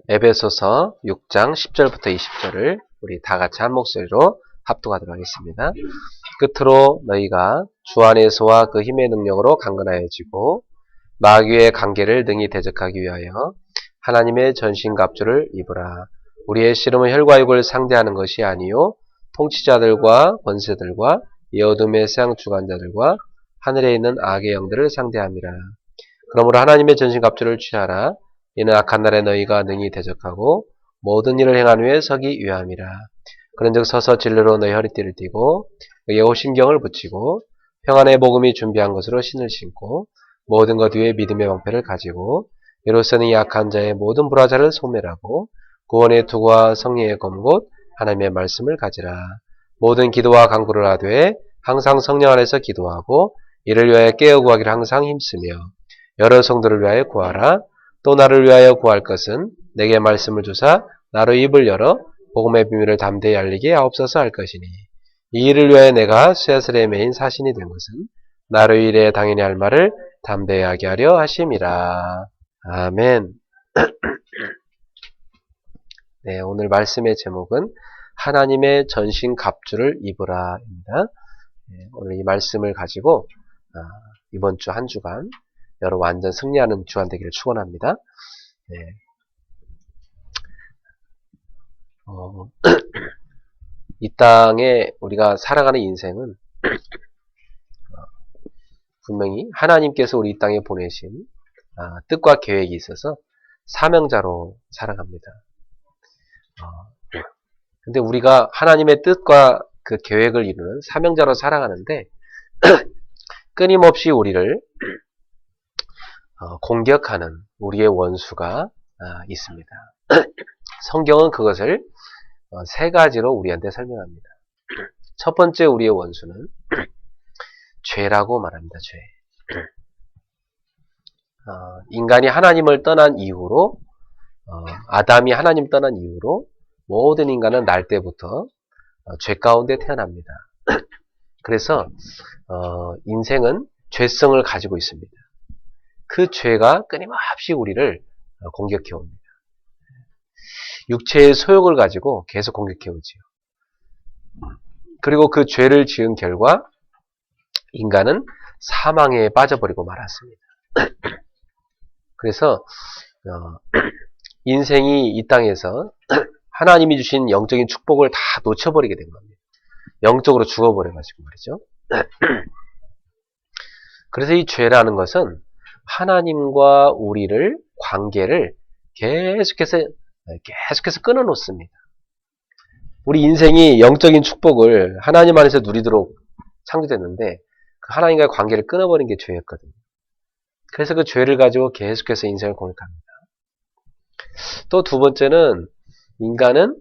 에베소서 6장 10절부터 20절을 우리 다 같이 한 목소리로 합독하도록 하겠습니다. 끝으로 너희가 주 안에서와 그 힘의 능력으로 강건하여지고 마귀의 관계를 능히 대적하기 위하여 하나님의 전신갑주를 입으라. 우리의 씨름은 혈과 육을 상대하는 것이 아니요 통치자들과 권세들과 이 어둠의 세상 주관자들과 하늘에 있는 악의 영들을 상대함이라. 그러므로 하나님의 전신갑주를 취하라. 이는 악한 날에 너희가 능히 대적하고 모든 일을 행한 후에 서기 위함이라. 그런즉 서서 진리로 너희 허리띠를 띠고 의의 호심경을 붙이고 평안의 복음이 준비한 것으로 신을 신고 모든 것 위에 믿음의 방패를 가지고 이로써는 이 악한 자의 모든 불화자를 소멸하고 구원의 투구와 성령의 검곧 하나님의 말씀을 가지라. 모든 기도와 간구를 하되 항상 성령 안에서 기도하고 이를 위하여 깨어 구하기를 항상 힘쓰며 여러 성도를 위하여 구하라. 또 나를 위하여 구할 것은 내게 말씀을 주사 나로 입을 열어 복음의 비밀을 담대히 알리게 하옵소서 할 것이니 이 일을 위하여 내가 쇠사슬에 매인 사신이 된 것은 나로 일에 당연히 할 말을 담대히 하게 하려 하심이라. 아멘. 네, 오늘 말씀의 제목은 하나님의 전신 갑주를 입으라입니다. 네, 오늘 이 말씀을 가지고 이번 주 한 주간 여러분 완전 승리하는 주간 되기를 축원합니다. 네. 이 땅에 우리가 살아가는 인생은 분명히 하나님께서 우리 이 땅에 보내신 뜻과 계획이 있어서 사명자로 살아갑니다. 근데 우리가 하나님의 뜻과 그 계획을 이루는 사명자로 살아가는데 끊임없이 우리를 공격하는 우리의 원수가 있습니다. 성경은 그것을 세 가지로 우리한테 설명합니다. 첫 번째 우리의 원수는 죄라고 말합니다. 죄. 인간이 하나님을 떠난 이후로 아담이 하나님 떠난 이후로 모든 인간은 날 때부터 죄 가운데 태어납니다. 그래서 인생은 죄성을 가지고 있습니다. 그 죄가 끊임없이 우리를 공격해 옵니다. 육체의 소욕을 가지고 계속 공격해 오지요. 그리고 그 죄를 지은 결과 인간은 사망에 빠져버리고 말았습니다. 그래서 인생이 이 땅에서 하나님이 주신 영적인 축복을 다 놓쳐버리게 된 겁니다. 영적으로 죽어버려가지고 말이죠. 그래서 이 죄라는 것은 하나님과 우리를 관계를 계속해서 끊어놓습니다. 우리 인생이 영적인 축복을 하나님 안에서 누리도록 창조됐는데 그 하나님과의 관계를 끊어버린 게 죄였거든요. 그래서 그 죄를 가지고 계속해서 인생을 공격합니다. 또 두 번째는 인간은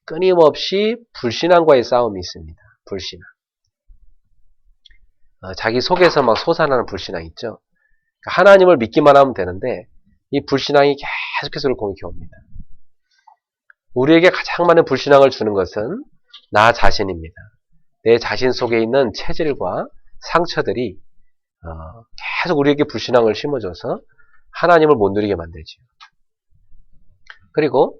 끊임없이 불신앙과의 싸움이 있습니다. 불신앙. 자기 속에서 막 솟아나는 불신앙 있죠. 하나님을 믿기만 하면 되는데 이 불신앙이 계속해서 우리를 공격해 옵니다. 우리에게 가장 많은 불신앙을 주는 것은 나 자신입니다. 내 자신 속에 있는 체질과 상처들이 계속 우리에게 불신앙을 심어줘서 하나님을 못 누리게 만들죠. 그리고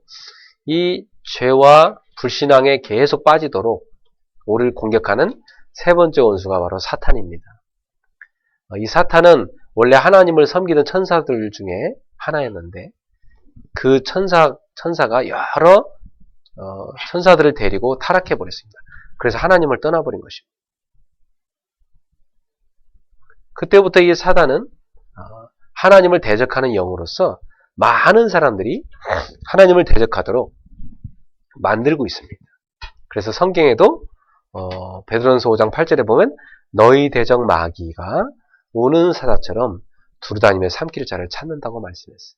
이 죄와 불신앙에 계속 빠지도록 우리를 공격하는 세 번째 원수가 바로 사탄입니다. 이 사탄은 원래 하나님을 섬기는 천사들 중에 하나였는데 그 천사가 여러 천사들을 데리고 타락해 버렸습니다. 그래서 하나님을 떠나버린 것입니다. 그때부터 이 사단은 하나님을 대적하는 영으로서 많은 사람들이 하나님을 대적하도록 만들고 있습니다. 그래서 성경에도 베드로전서 5장 8절에 보면 너희 대적 마귀가 우는 사자처럼 두루다니며 삼킬 자를 찾는다고 말씀했어요.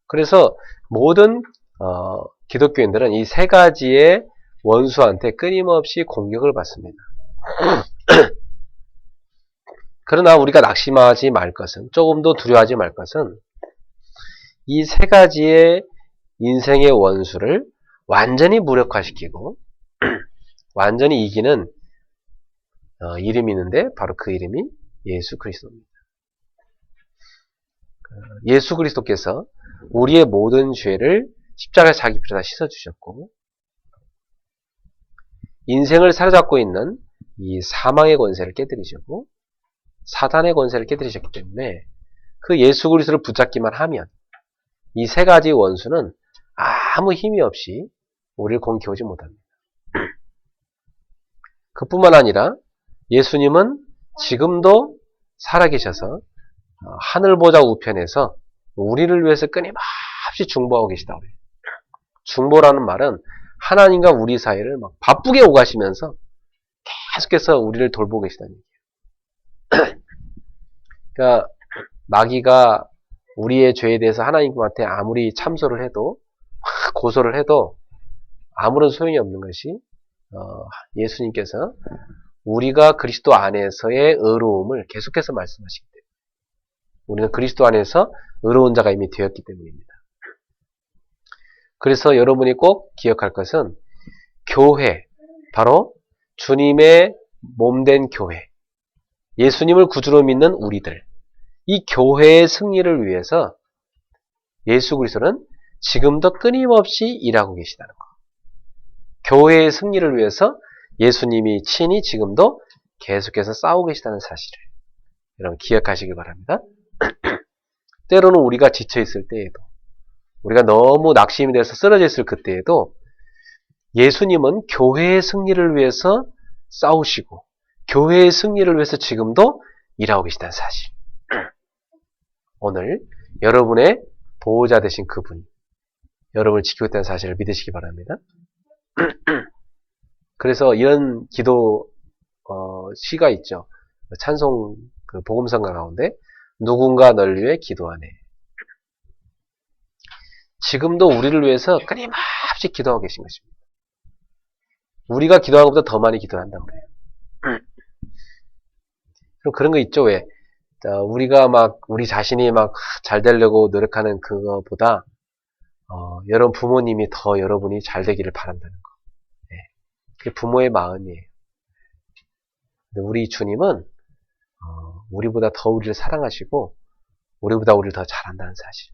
그래서 모든 기독교인들은 이 세 가지의 원수한테 끊임없이 공격을 받습니다. 그러나 우리가 낙심하지 말 것은, 조금도 두려워하지 말 것은 이 세 가지의 인생의 원수를 완전히 무력화시키고 완전히 이기는 이름이 있는데 바로 그 이름이 예수 그리스도입니다. 예수 그리스도께서 우리의 모든 죄를 십자가에 자기 피로 다 씻어주셨고, 인생을 사로잡고 있는 이 사망의 권세를 깨뜨리셨고, 사단의 권세를 깨뜨리셨기 때문에 그 예수 그리스도를 붙잡기만 하면 이 세 가지 원수는 아무 힘이 없이 우리를 공격하지 못합니다. 그뿐만 아니라 예수님은 지금도 살아계셔서 하늘보좌 우편에서 우리를 위해서 끊임없이 중보하고 계시다고 해요. 중보라는 말은 하나님과 우리 사이를 막 바쁘게 오가시면서 계속해서 우리를 돌보고 계시다는 얘기예요. 그러니까 마귀가 우리의 죄에 대해서 하나님한테 아무리 참소를 해도 고소를 해도 아무런 소용이 없는 것이 예수님께서 우리가 그리스도 안에서의 의로움을 계속해서 말씀하시기 때문에 우리는 그리스도 안에서 의로운 자가 이미 되었기 때문입니다. 그래서 여러분이 꼭 기억할 것은 교회, 바로 주님의 몸된 교회, 예수님을 구주로 믿는 우리들, 이 교회의 승리를 위해서 예수 그리스도는 지금도 끊임없이 일하고 계시다는 것. 교회의 승리를 위해서 예수님이 친히 지금도 계속해서 싸우고 계시다는 사실을 여러분 기억하시길 바랍니다. 때로는 우리가 지쳐있을 때에도, 우리가 너무 낙심이 돼서 쓰러져 있을 그때에도 예수님은 교회의 승리를 위해서 싸우시고 교회의 승리를 위해서 지금도 일하고 계시다는 사실. 오늘 여러분의 보호자 되신 그분이 여러분을 지키고 있다는 사실을 믿으시기 바랍니다. 그래서 이런 기도 시가 있죠. 찬송 복음성가 가운데 누군가 널 위해 기도하네. 지금도 우리를 위해서 끊임없이 기도하고 계신 것입니다. 우리가 기도하는 것보다 더 많이 기도한다고 그래요. 그럼 그런 거 있죠. 왜? 우리가 막 우리 자신이 막 잘 되려고 노력하는 그거보다 여러분 부모님이 더 여러분이 잘 되기를 바란다는 거. 네. 그게 부모의 마음이에요. 근데 우리 주님은 우리보다 더 우리를 사랑하시고 우리보다 우리를 더 잘한다는 사실.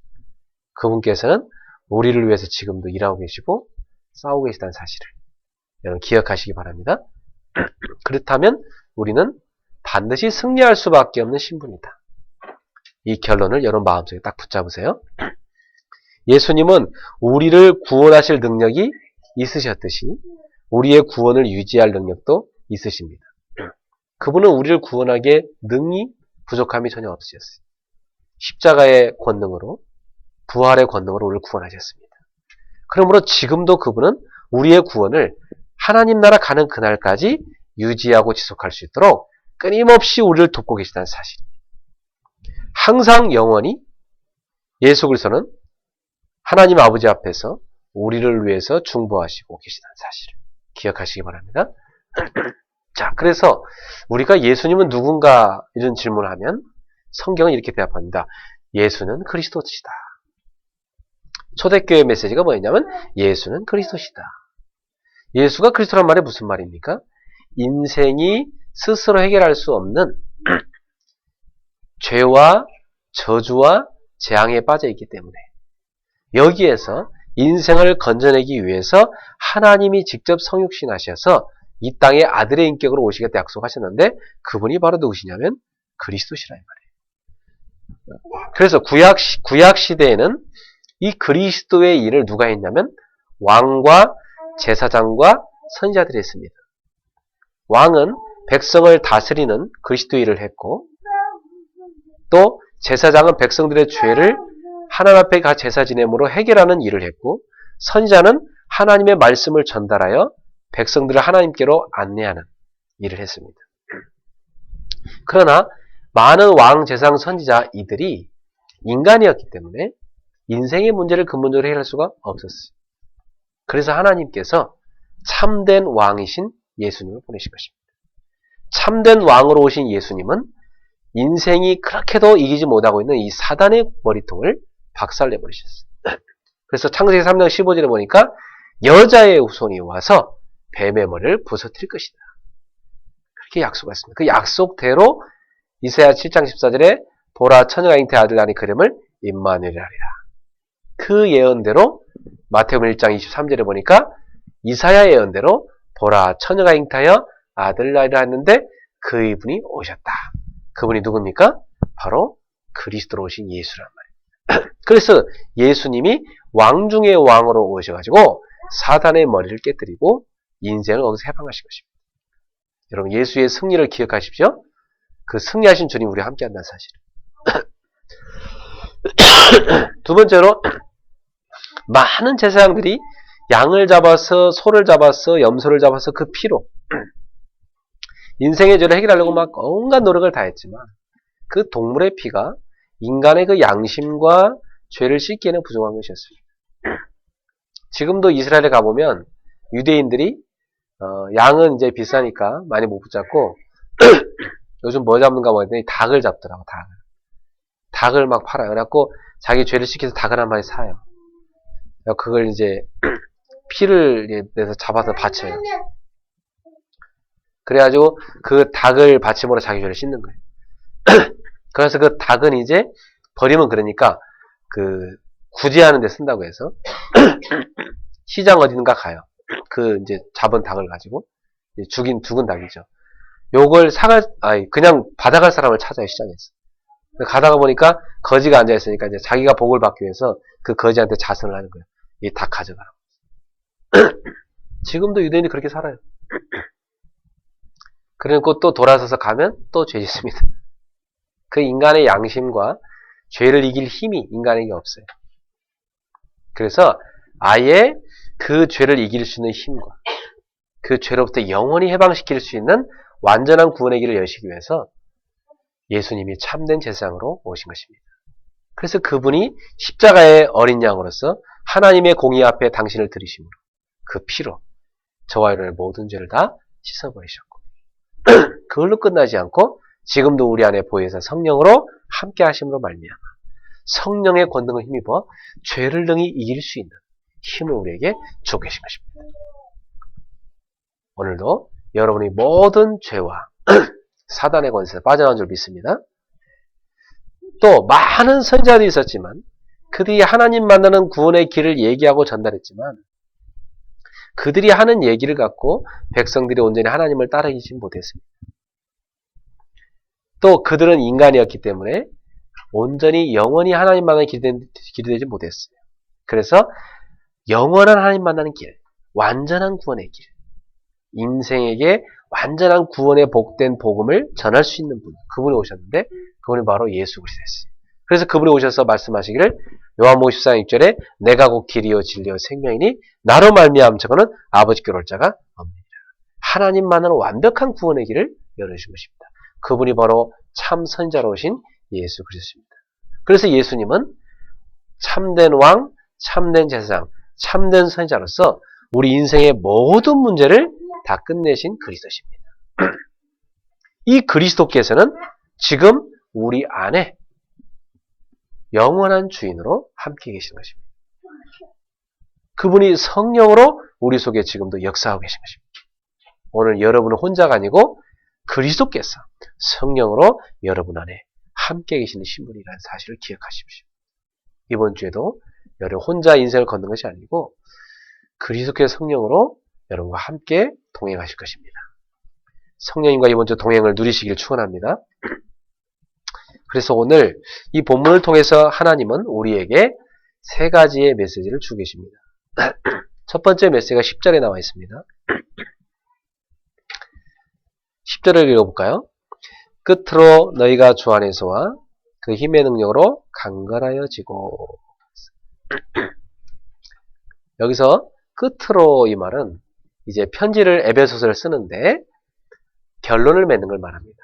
그분께서는 우리를 위해서 지금도 일하고 계시고 싸우고 계시다는 사실을 여러분 기억하시기 바랍니다. 그렇다면 우리는 반드시 승리할 수밖에 없는 신분이다. 이 결론을 여러분 마음속에 딱 붙잡으세요. 예수님은 우리를 구원하실 능력이 있으셨듯이 우리의 구원을 유지할 능력도 있으십니다. 그분은 우리를 구원하기에 능히 부족함이 전혀 없으셨어요. 십자가의 권능으로, 부활의 권능으로 우리를 구원하셨습니다. 그러므로 지금도 그분은 우리의 구원을 하나님 나라 가는 그날까지 유지하고 지속할 수 있도록 끊임없이 우리를 돕고 계시다는 사실입니다. 항상 영원히 예수 그리스도는 하나님 아버지 앞에서 우리를 위해서 중보하시고 계시다는 사실을 기억하시기 바랍니다. 자, 그래서 우리가 예수님은 누군가 이런 질문을 하면 성경은 이렇게 대답합니다. 예수는 그리스도시다. 초대교회 메시지가 뭐였냐면 예수는 그리스도시다. 예수가 그리스도란 말이 무슨 말입니까? 인생이 스스로 해결할 수 없는 죄와 저주와 재앙에 빠져 있기 때문에 여기에서 인생을 건져내기 위해서 하나님이 직접 성육신하셔서 이 땅에 아들의 인격으로 오시겠다 약속하셨는데 그분이 바로 누구시냐면 그리스도시라 이 말이에요. 그래서 구약 시대에는 이 그리스도의 일을 누가 했냐면 왕과 제사장과 선지자들이 했습니다. 왕은 백성을 다스리는 그리스도의 일을 했고 또 제사장은 백성들의 죄를 하나님 앞에 가 제사 지냄으로 해결하는 일을 했고 선지자는 하나님의 말씀을 전달하여 백성들을 하나님께로 안내하는 일을 했습니다. 그러나 많은 왕, 제사장, 선지자 이들이 인간이었기 때문에 인생의 문제를 근본적으로 해결할 수가 없었어요. 그래서 하나님께서 참된 왕이신 예수님을 보내신 것입니다. 참된 왕으로 오신 예수님은 인생이 그렇게도 이기지 못하고 있는 이 사단의 머리통을 박살내버리셨어요. 그래서 창세기 3장 15절에 보니까 여자의 후손이 와서 뱀의 머리를 부서뜨릴 것이다. 그렇게 약속했습니다. 그 약속대로 이사야 7장 14절에 보라 처녀가 잉태의 아들 낳으니 그 이름을 임마누엘이라. 그 예언대로 마태복음 1장 23절에 보니까 이사야 예언대로 보라 처녀가 잉타하여 아들을 낳으리라 했는데 그 이분이 오셨다. 그분이 누굽니까? 바로 그리스도로 오신 예수란 말이에요. 그래서 예수님이 왕 중의 왕으로 오셔가지고 사단의 머리를 깨뜨리고 인생을 거기서 해방하신 것입니다. 여러분 예수의 승리를 기억하십시오. 그 승리하신 주님 우리와 함께한다는 사실. 두 번째로 많은 제사장들이 양을 잡아서 소를 잡아서 염소를 잡아서 그 피로 인생의 죄를 해결하려고 막 온갖 노력을 다했지만 그 동물의 피가 인간의 그 양심과 죄를 씻기에는 부족한 것이었습니다. 지금도 이스라엘에 가보면 유대인들이 양은 이제 비싸니까 많이 못 붙잡고 요즘 뭐 잡는가 보더니 닭을 잡더라고. 닭을 막 팔아요. 그래갖고 자기 죄를 씻겨서 닭을 한 마리 사요. 그걸 이제 피를 내서 잡아서 바쳐요. 그래가지고 그 닭을 받침으로 자기 죄를 씻는 거예요. 그래서 그 닭은 이제 버리면 그러니까 그 구제하는 데 쓴다고 해서 시장 어디든가 가요. 그 이제 잡은 닭을 가지고 죽은 닭이죠. 요걸 그냥 받아갈 사람을 찾아요, 시장에서. 가다가 보니까 거지가 앉아있으니까 이제 자기가 복을 받기 위해서 그 거지한테 자선을 하는 거예요. 이 닭 가져가라고. 지금도 유대인이 그렇게 살아요. 그리고 또 돌아서서 가면 또 죄 짓습니다. 그 인간의 양심과 죄를 이길 힘이 인간에게 없어요. 그래서 아예 그 죄를 이길 수 있는 힘과 그 죄로부터 영원히 해방시킬 수 있는 완전한 구원의 길을 여시기 위해서 예수님이 참된 제사장으로 오신 것입니다. 그래서 그분이 십자가의 어린 양으로서 하나님의 공의 앞에 당신을 들이심으로 그 피로 저와 여러분의 모든 죄를 다 씻어버리셨고 그걸로 끝나지 않고 지금도 우리 안에 보혜사 성령으로 함께 하심으로 말미암아 성령의 권능을 힘입어 죄를 능히 이길 수 있는 힘을 우리에게 주고 계신 것입니다. 오늘도 여러분이 모든 죄와 사단의 권세에서 빠져나온 줄 믿습니다. 또 많은 선지자들이 있었지만 그들이 하나님 만나는 구원의 길을 얘기하고 전달했지만 그들이 하는 얘기를 갖고 백성들이 온전히 하나님을 따르지 못했습니다. 또 그들은 인간이었기 때문에 온전히 영원히 하나님 만나는 길이 되지 못했어요. 그래서 영원한 하나님 만나는 길, 완전한 구원의 길, 인생에게 완전한 구원의 복된 복음을 전할 수 있는 분, 그분이 오셨는데 그분이 바로 예수 그리스도였어요. 그래서 그분이 오셔서 말씀하시기를 요한복음 14장 6절에 내가 곧 길이요 진리요 생명이니 나로 말미암 저거는 아버지께로 올 자가 없느니라. 하나님만은 완벽한 구원의 길을 열어주신 것입니다. 그분이 바로 참 선지자로 오신 예수 그리스도입니다. 그래서 예수님은 참된 왕, 참된 제사장, 참된 선지자로서 우리 인생의 모든 문제를 다 끝내신 그리스도십니다. 이 그리스도께서는 지금 우리 안에 영원한 주인으로 함께 계신 것입니다. 그분이 성령으로 우리 속에 지금도 역사하고 계신 것입니다. 오늘 여러분은 혼자가 아니고 그리스도께서 성령으로 여러분 안에 함께 계시는 신분이라는 사실을 기억하십시오. 이번 주에도 여러분 혼자 인생을 걷는 것이 아니고 그리스도의 성령으로 여러분과 함께 동행하실 것입니다. 성령님과 이번 주 동행을 누리시길 축원합니다. 그래서 오늘 이 본문을 통해서 하나님은 우리에게 세 가지의 메시지를 주고 계십니다. 첫 번째 메시지가 10절에 나와 있습니다. 10절을 읽어볼까요? 끝으로 너희가 주 안에서와 그 힘의 능력으로 강건하여지고. 여기서 끝으로 이 말은 이제 편지를 에베소서를 쓰는데 결론을 맺는 걸 말합니다.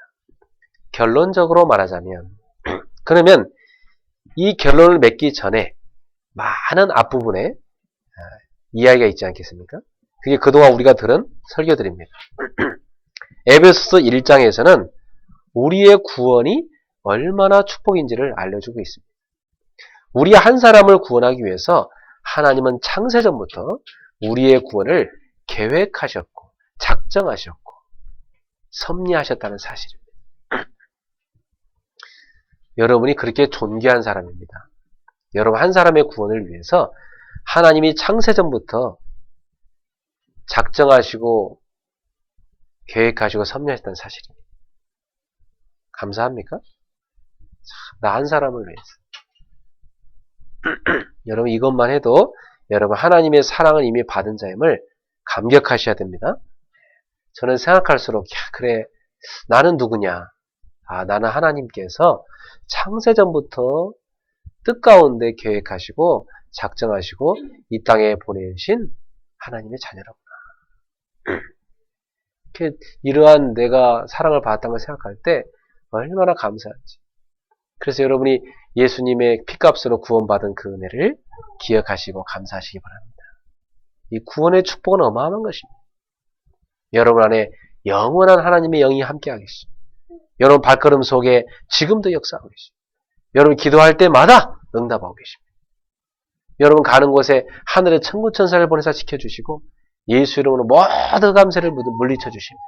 결론적으로 말하자면 그러면 이 결론을 맺기 전에 많은 앞부분에 이야기가 있지 않겠습니까? 그게 그동안 우리가 들은 설교들입니다. 에베소서 1장에서는 우리의 구원이 얼마나 축복인지를 알려주고 있습니다. 우리 한 사람을 구원하기 위해서 하나님은 창세전부터 우리의 구원을 계획하셨고 작정하셨고 섭리하셨다는 사실입니다. 여러분이 그렇게 존귀한 사람입니다. 여러분 한 사람의 구원을 위해서 하나님이 창세전부터 작정하시고 계획하시고 섭리하셨다는 사실입니다. 감사합니까? 나 한 사람을 위해서. 여러분 이것만 해도 여러분 하나님의 사랑을 이미 받은 자임을 감격하셔야 됩니다. 저는 생각할수록 그래 나는 누구냐? 나는 하나님께서 창세전부터 뜻가운데 계획하시고 작정하시고 이 땅에 보내신 하나님의 자녀라구나. 이러한 내가 사랑을 받았다는 걸 생각할 때 얼마나 감사한지. 그래서 여러분이 예수님의 피값으로 구원받은 그 은혜를 기억하시고 감사하시기 바랍니다. 이 구원의 축복은 어마어마한 것입니다. 여러분 안에 영원한 하나님의 영이 함께하고 계십니다. 여러분 발걸음 속에 지금도 역사하고 계십니다. 여러분 기도할 때마다 응답하고 계십니다. 여러분 가는 곳에 하늘의 천군천사를 보내서 지켜주시고 예수 이름으로 모든 감사를 물리쳐 주십니다.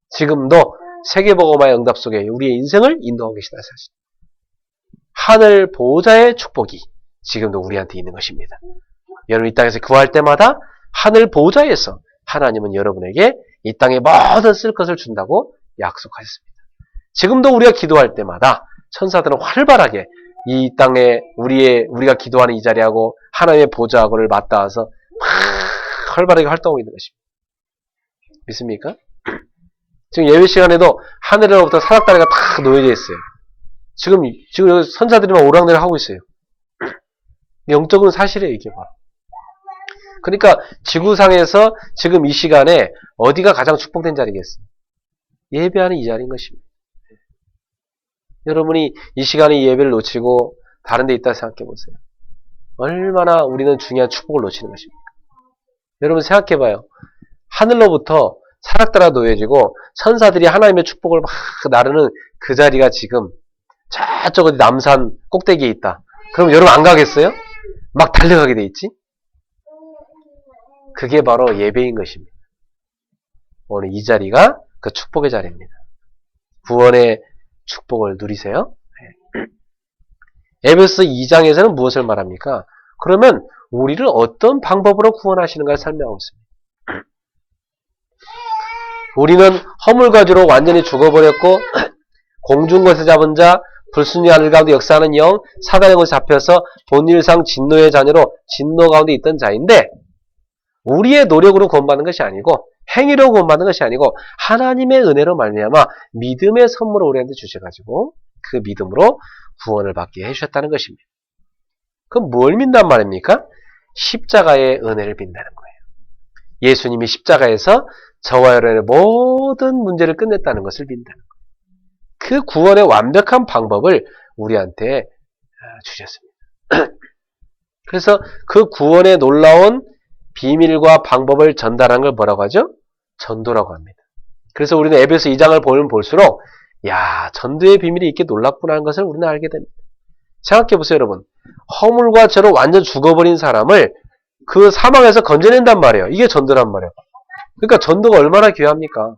지금도 세계복음화의 응답 속에 우리의 인생을 인도하고 계시다 사실. 하늘 보호자의 축복이 지금도 우리한테 있는 것입니다. 여러분 이 땅에서 구할 때마다 하늘 보호자에서 하나님은 여러분에게 이 땅에 모든 쓸 것을 준다고 약속하셨습니다. 지금도 우리가 기도할 때마다 천사들은 활발하게 이 땅에 우리가 기도하는 이 자리하고 하나님의 보좌하고를 맞닿아서 활발하게 활동하고 있는 것입니다. 믿습니까? 지금 예배 시간에도 하늘로부터 사닥다리가 다 놓여져 있어요. 지금 선사들이 막 오락내락 하고 있어요. 영적인 사실이에요, 이게 바로. 그러니까 지구상에서 지금 이 시간에 어디가 가장 축복된 자리겠어요? 예배하는 이 자리인 것입니다. 여러분이 이 시간에 예배를 놓치고 다른 데 있다 생각해 보세요. 얼마나 우리는 중요한 축복을 놓치는 것입니까? 여러분 생각해 봐요. 하늘로부터 사닥다리가 놓여지고 천사들이 하나님의 축복을 막 나르는 그 자리가 지금 저쪽 어디 남산 꼭대기에 있다. 그럼 여러분 안 가겠어요? 막 달려가게 돼 있지? 그게 바로 예배인 것입니다. 오늘 이 자리가 그 축복의 자리입니다. 구원의 축복을 누리세요. 에베소 2장에서는 무엇을 말합니까? 그러면 우리를 어떤 방법으로 구원하시는가를 설명하고 있습니다. 우리는 허물가지로 완전히 죽어버렸고 공중것에 잡은 자, 불순이 하늘 가운데 역사하는 영, 사단의 것에 잡혀서 본일상 진노의 자녀로 진노 가운데 있던 자인데 우리의 노력으로 구원받는 것이 아니고 행위로 구원받는 것이 아니고 하나님의 은혜로 말미암아 믿음의 선물을 우리한테 주셔가지고 그 믿음으로 구원을 받게 해주셨다는 것입니다. 그럼 뭘 믿단 말입니까? 십자가의 은혜를 믿는다는 거예요. 예수님이 십자가에서 저와 여러분의 모든 문제를 끝냈다는 것을 믿는다는 거예요. 그 구원의 완벽한 방법을 우리한테 주셨습니다. 그래서 그 구원의 놀라운 비밀과 방법을 전달한 걸 뭐라고 하죠? 전도라고 합니다. 그래서 우리는 에베소 2장을 보면 볼수록 야, 전도의 비밀이 이렇게 놀랍구나 하는 것을 우리는 알게 됩니다. 생각해 보세요, 여러분. 허물과 죄로 완전 죽어버린 사람을 그 사망에서 건져낸단 말이에요. 이게 전도란 말이에요. 그러니까 전도가 얼마나 귀합니까?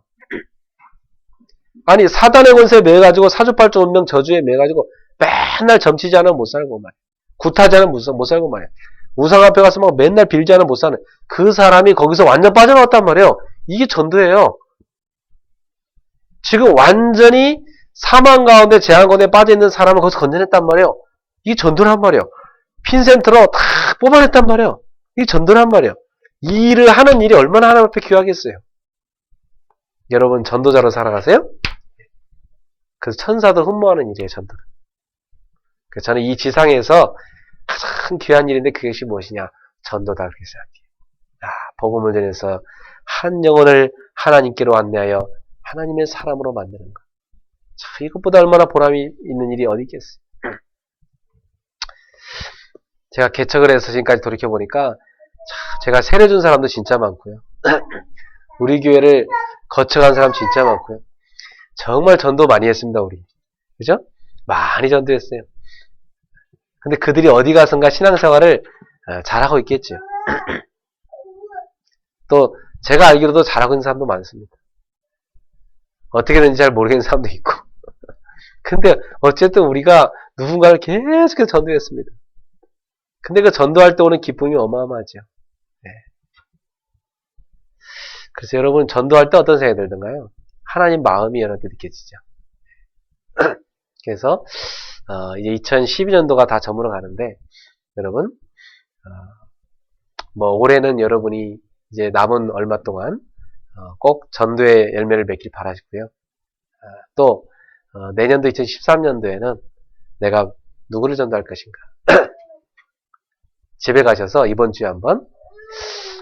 아니 사단의 권세에 매여가지고 사주팔주 운명 저주에 매여가지고 맨날 점치지 않으면 못 살고 말이에요. 굿하지 않으면 못 살고 말이에요. 우상 앞에 가서 막 맨날 빌지 않으면 못 사는 그 사람이 거기서 완전 빠져나왔단 말이에요. 이게 전도예요. 지금 완전히 사망 가운데 재앙 가운데 빠져있는 사람을 거기서 건져냈단 말이에요. 이게 전도란 말이에요. 핀센트로 다 뽑아냈단 말이에요. 이게 전도란 말이에요. 이 일을 하는 일이 얼마나 하나님 앞에 귀하겠어요. 여러분 전도자로 살아가세요? 그래서 천사도 흠모하는 일이에요. 전도는. 그래서 저는 이 지상에서 가장 귀한 일인데 그것이 무엇이냐? 전도다 그렇게 생각해요. 복음을 전해서 한 영혼을 하나님께로 안내하여 하나님의 사람으로 만드는 것. 참, 이것보다 얼마나 보람이 있는 일이 어디 있겠어요. 제가 개척을 해서 지금까지 돌이켜보니까 제가 세례준 사람도 진짜 많고요. 우리 교회를 거쳐간 사람 진짜 많고요. 정말 전도 많이 했습니다. 우리. 그죠? 많이 전도했어요. 근데 그들이 어디 가선가 신앙생활을 잘하고 있겠죠. 또 제가 알기로도 잘하고 있는 사람도 많습니다. 어떻게 되는지 잘 모르겠는 사람도 있고. 근데 어쨌든 우리가 누군가를 계속해서 전도했습니다. 근데 그 전도할 때 오는 기쁨이 어마어마하죠. 네. 그래서 여러분 전도할 때 어떤 생각이 들던가요? 하나님 마음이 여러분한테 느껴지죠. 그래서 이제 2012년도가 다 저물어 가는데 여러분 뭐 올해는 여러분이 이제 남은 얼마 동안 꼭 전도의 열매를 맺길 바라시고요. 또 내년도 2013년도에는 내가 누구를 전도할 것인가. 집에 가셔서 이번 주에 한번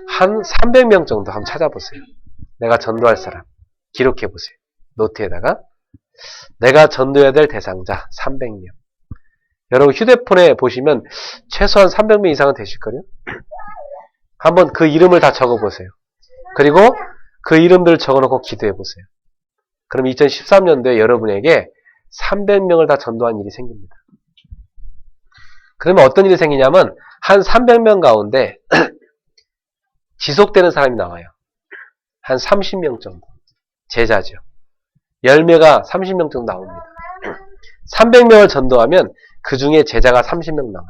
한 300명 정도 한번 찾아보세요. 내가 전도할 사람 기록해 보세요. 노트에다가 내가 전도해야 될 대상자 300명. 여러분 휴대폰에 보시면 최소한 300명 이상은 되실걸요? 한번 그 이름을 다 적어보세요. 그리고 그 이름들을 적어놓고 기도해보세요. 그럼 2013년도에 여러분에게 300명을 다 전도한 일이 생깁니다. 그러면 어떤 일이 생기냐면 한 300명 가운데 지속되는 사람이 나와요. 한 30명 정도. 제자죠. 열매가 30명 정도 나옵니다. 300명을 전도하면 그 중에 제자가 30명 나와요.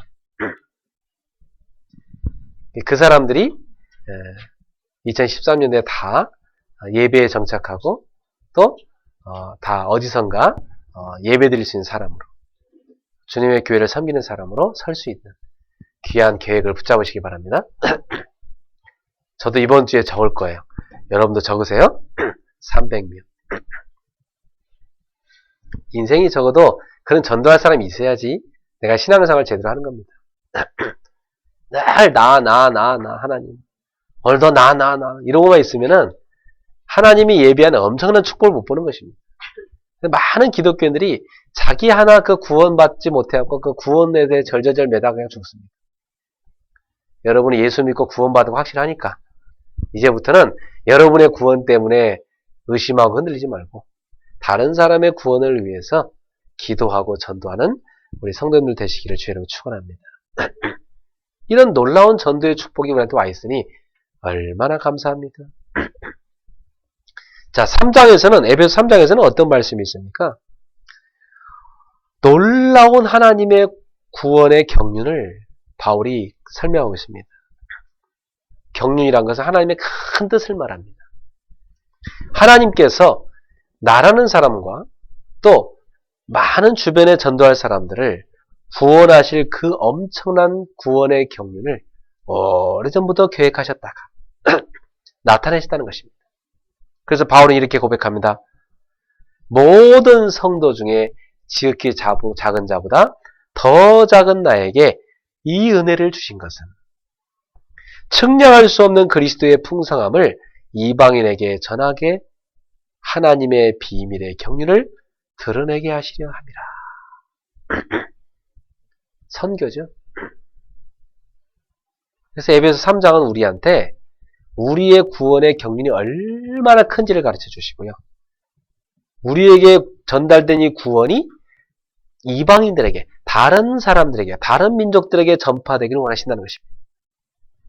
그 사람들이 2013년도에 다 예배에 정착하고 또 다 어디선가 예배 드릴 수 있는 사람으로 주님의 교회를 섬기는 사람으로 설 수 있는 귀한 계획을 붙잡으시기 바랍니다. 저도 이번 주에 적을 거예요. 여러분도 적으세요. 300명. 인생이 적어도 그런 전도할 사람이 있어야지 내가 신앙생활을 제대로 하는 겁니다. 늘 나 하나님 오늘도 나 이러고만 있으면은 하나님이 예비하는 엄청난 축복을 못 보는 것입니다. 많은 기독교인들이 자기 하나 그 구원받지 못해갖고 그 구원에 대해 절절절 매다 그냥 죽습니다. 여러분이 예수 믿고 구원받은 거 확실하니까 이제부터는 여러분의 구원 때문에 의심하고 흔들리지 말고 다른 사람의 구원을 위해서 기도하고 전도하는 우리 성도님들 되시기를 주의 이름으로 축원합니다. 이런 놀라운 전도의 축복이 우리한테 와 있으니 얼마나 감사합니다. 자, 3장에서는 에베소 3장에서는 어떤 말씀이 있습니까? 놀라운 하나님의 구원의 경륜을 바울이 설명하고 있습니다. 경륜이란 것은 하나님의 큰 뜻을 말합니다. 하나님께서 나라는 사람과 또 많은 주변에 전도할 사람들을 구원하실 그 엄청난 구원의 경륜을 오래전부터 계획하셨다가 나타내셨다는 것입니다. 그래서 바울은 이렇게 고백합니다. 모든 성도 중에 지극히 작은 자보다 더 작은 나에게 이 은혜를 주신 것은 측량할 수 없는 그리스도의 풍성함을 이방인에게 전하게 하나님의 비밀의 경륜을 드러내게 하시려 함이라. 선교죠. 그래서 에베소 3장은 우리한테 우리의 구원의 경륜이 얼마나 큰지를 가르쳐 주시고요. 우리에게 전달된 이 구원이 이방인들에게, 다른 사람들에게, 다른 민족들에게 전파되기를 원하신다는 것입니다.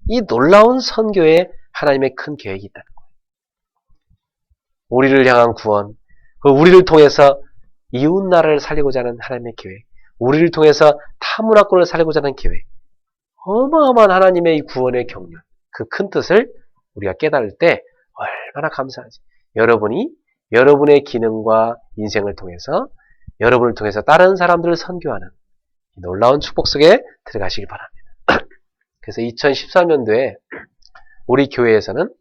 이 놀라운 선교에 하나님의 큰 계획이 있다는 거예요. 우리를 향한 구원, 우리를 통해서 이웃나라를 살리고자 하는 하나님의 계획, 우리를 통해서 타문화권을 살리고자 하는 계획, 어마어마한 하나님의 이 구원의 경륜, 그 큰 뜻을 우리가 깨달을 때 얼마나 감사하지. 여러분이 여러분의 기능과 인생을 통해서 여러분을 통해서 다른 사람들을 선교하는 놀라운 축복 속에 들어가시길 바랍니다. 그래서 2013년도에 우리 교회에서는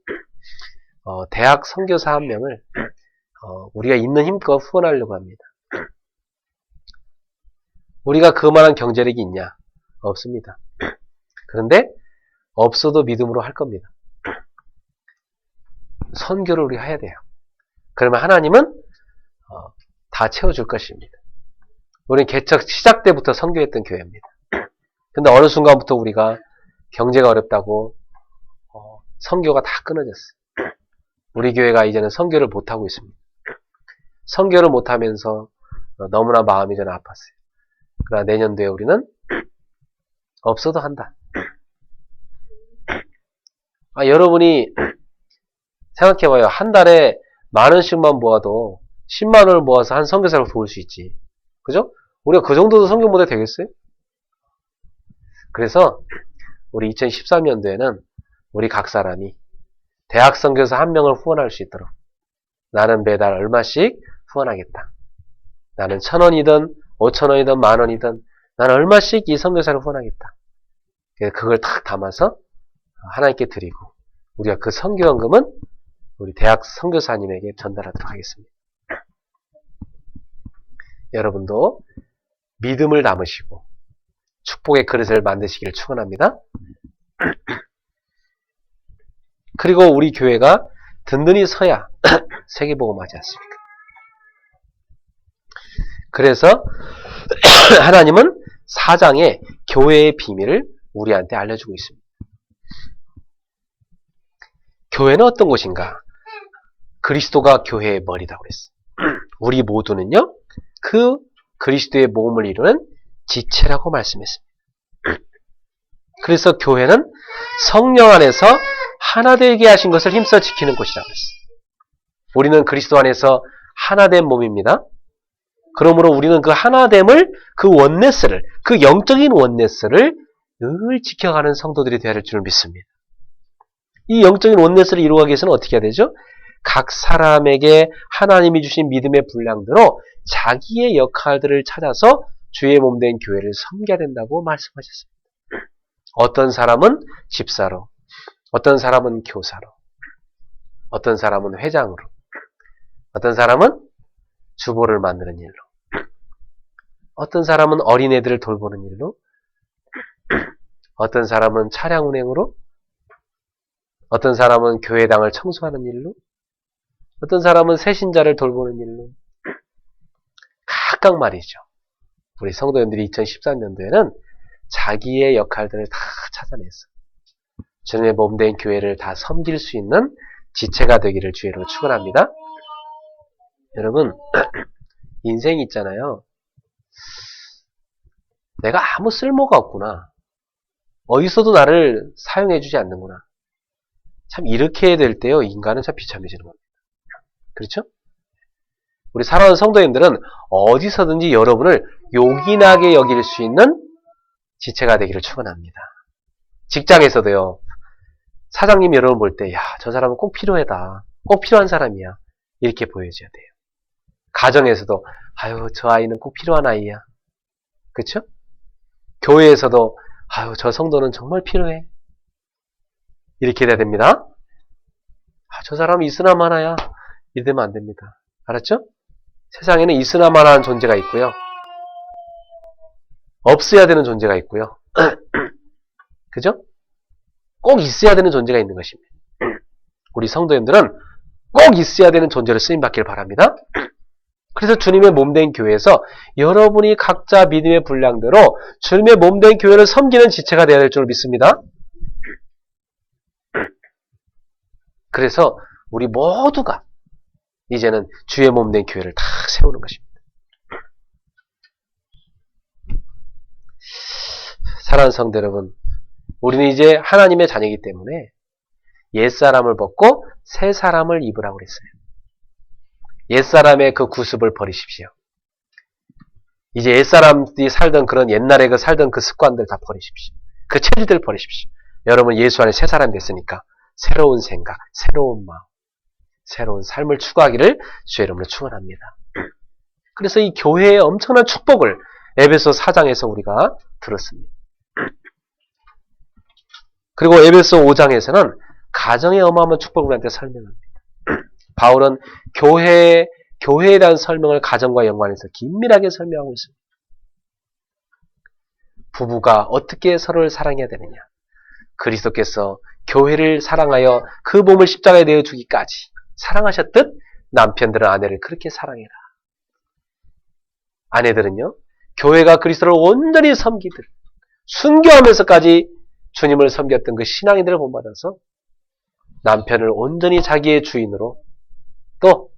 대학 선교사 한 명을 우리가 있는 힘껏 후원하려고 합니다. 우리가 그만한 경제력이 있냐? 없습니다. 그런데 없어도 믿음으로 할 겁니다. 선교를 우리가 해야 돼요. 그러면 하나님은 다 채워줄 것입니다. 우리는 개척 시작 때부터 선교했던 교회입니다. 근데 어느 순간부터 우리가 경제가 어렵다고 선교가 다 끊어졌어요. 우리 교회가 이제는 선교를 못하고 있습니다. 선교를 못하면서 너무나 마음이 저는 아팠어요. 그러나 내년도에 우리는 없어도 한다. 여러분이 생각해봐요. 한 달에 10,000원씩만 모아도 10만 원을 모아서 한 선교사를 도울 수 있지. 그죠? 우리가 그 정도도 선교 못해도 되겠어요? 그래서 우리 2013년도에는 우리 각 사람이 대학 선교사 한 명을 후원할 수 있도록 나는 매달 얼마씩 후원하겠다. 나는 1,000원이든 5,000원이든 만원이든 나는 얼마씩 이 선교사를 후원하겠다. 그걸 딱 담아서 하나님께 드리고 우리가 그 선교원금은 우리 대학 선교사님에게 전달하도록 하겠습니다. 여러분도 믿음을 담으시고 축복의 그릇을 만드시기를 축원합니다. 그리고 우리 교회가 든든히 서야 세계복음하지 않습니까? 그래서 하나님은 4장에 교회의 비밀을 우리한테 알려주고 있습니다. 교회는 어떤 곳인가? 그리스도가 교회의 머리라고 그랬어요. 우리 모두는요, 그 그리스도의 몸을 이루는 지체라고 말씀했습니다. 그래서 교회는 성령 안에서 하나 되게 하신 것을 힘써 지키는 곳이라고 했어요. 우리는 그리스도 안에서 하나된 몸입니다. 그러므로 우리는 그 하나됨을, 그 원네스를, 그 영적인 원네스를 늘 지켜가는 성도들이 되어야 할 줄 믿습니다. 이 영적인 원네스를 이루어가기 위해서는 어떻게 해야 되죠? 각 사람에게 하나님이 주신 믿음의 분량대로 자기의 역할들을 찾아서 주의 몸된 교회를 섬겨야 된다고 말씀하셨습니다. 어떤 사람은 집사로, 어떤 사람은 교사로, 어떤 사람은 회장으로, 어떤 사람은 주보를 만드는 일로, 어떤 사람은 어린애들을 돌보는 일로, 어떤 사람은 차량 운행으로, 어떤 사람은 교회당을 청소하는 일로, 어떤 사람은 새신자를 돌보는 일로, 각각 말이죠. 우리 성도님들이 2013년도에는 자기의 역할들을 다 찾아내서 주님의 몸된 교회를 다 섬길 수 있는 지체가 되기를 주의로 축원합니다. 여러분, 인생이 있잖아요. 내가 아무 쓸모가 없구나. 어디서도 나를 사용해주지 않는구나. 참 이렇게 될 때요, 인간은 참 비참해지는 겁니다. 그렇죠? 우리 사랑하는 성도님들은 어디서든지 여러분을 요긴하게 여길 수 있는 지체가 되기를 축원합니다. 직장에서도요, 사장님이 여러분 볼 때, 야, 저 사람은 꼭 필요하다. 꼭 필요한 사람이야. 이렇게 보여줘야 돼요. 가정에서도, 아유, 저 아이는 꼭 필요한 아이야. 그쵸? 교회에서도, 아유, 저 성도는 정말 필요해. 이렇게 돼야 됩니다. 아, 저 사람은 있으나 마나야. 이러면 안 됩니다. 알았죠? 세상에는 있으나 마나한 존재가 있고요. 없어야 되는 존재가 있고요. 그죠? 꼭 있어야 되는 존재가 있는 것입니다. 우리 성도님들은 꼭 있어야 되는 존재로 쓰임받기를 바랍니다. 그래서 주님의 몸된 교회에서 여러분이 각자 믿음의 분량대로 주님의 몸된 교회를 섬기는 지체가 되어야 될 줄 믿습니다. 그래서 우리 모두가 이제는 주의 몸된 교회를 다 세우는 것입니다. 사랑하는 성도 여러분, 우리는 이제 하나님의 자녀이기 때문에 옛사람을 벗고 새사람을 입으라고 그랬어요. 옛사람의 그 구습을 버리십시오. 이제 옛사람들이 살던 그런 옛날에 살던 그 습관들 다 버리십시오. 그 체질들 버리십시오. 여러분 예수 안에 새 사람이 됐으니까 새로운 생각, 새로운 마음, 새로운 삶을 추구하기를 주의 이름으로 축원합니다. 그래서 이 교회의 엄청난 축복을 에베소 4장에서 우리가 들었습니다. 그리고 에베소 5장에서는 가정의 어마어마한 축복을 우리한테 설명합니다. 바울은 교회에 대한 설명을 가정과 연관해서 긴밀하게 설명하고 있습니다. 부부가 어떻게 서로를 사랑해야 되느냐. 그리스도께서 교회를 사랑하여 그 몸을 십자가에 내어주기까지 사랑하셨듯 남편들은 아내를 그렇게 사랑해라. 아내들은요, 교회가 그리스도를 온전히 섬기듯 순교하면서까지 주님을 섬겼던 그 신앙인들을 본받아서 남편을 온전히 자기의 주인으로 또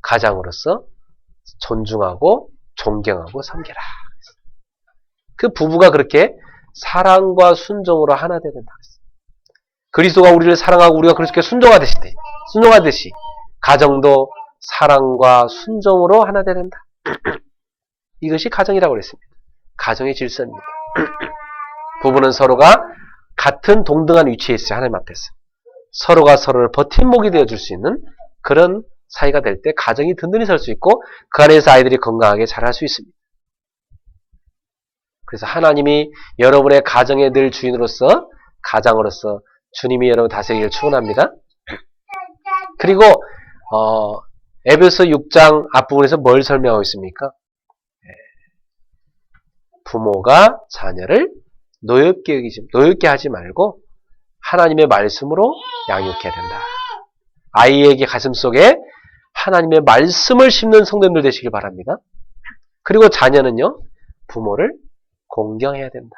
가장으로서 존중하고 존경하고 섬겨라. 그 부부가 그렇게 사랑과 순종으로 하나 되야 된다. 그리스도가 우리를 사랑하고 우리가 그리스도께 순종하듯이 가정도 사랑과 순종으로 하나 되야 된다. 이것이 가정이라고 그랬습니다. 가정의 질서입니다. 부부는 서로가 같은 동등한 위치에 있어요. 하나님 앞에서. 서로가 서로를 버팀목이 되어줄 수 있는 그런 사이가 될 때 가정이 든든히 설 수 있고 그 안에서 아이들이 건강하게 자랄 수 있습니다. 그래서 하나님이 여러분의 가정의 늘 주인으로서 가장으로서 주님이 여러분 다스리기를 축원합니다. 그리고 에베소 6장 앞부분에서 뭘 설명하고 있습니까? 부모가 자녀를 노엽게 하지 말고 하나님의 말씀으로 양육해야 된다. 아이에게 가슴속에 하나님의 말씀을 심는 성도님들 되시길 바랍니다. 그리고 자녀는요, 부모를 공경해야 된다.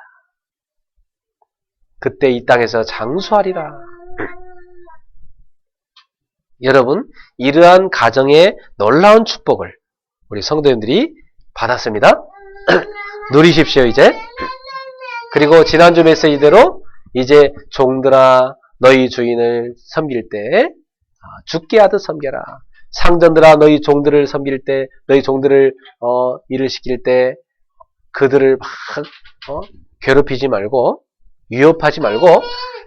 그때 이 땅에서 장수하리라. 여러분, 이러한 가정의 놀라운 축복을 우리 성도님들이 받았습니다. 누리십시오, 이제. 그리고 지난주 메시지대로 이제 종들아 너희 주인을 섬길 때 죽게 하듯 섬겨라. 상전들아 너희 종들을 섬길 때, 너희 종들을 일을 시킬 때 그들을 막 괴롭히지 말고 위협하지 말고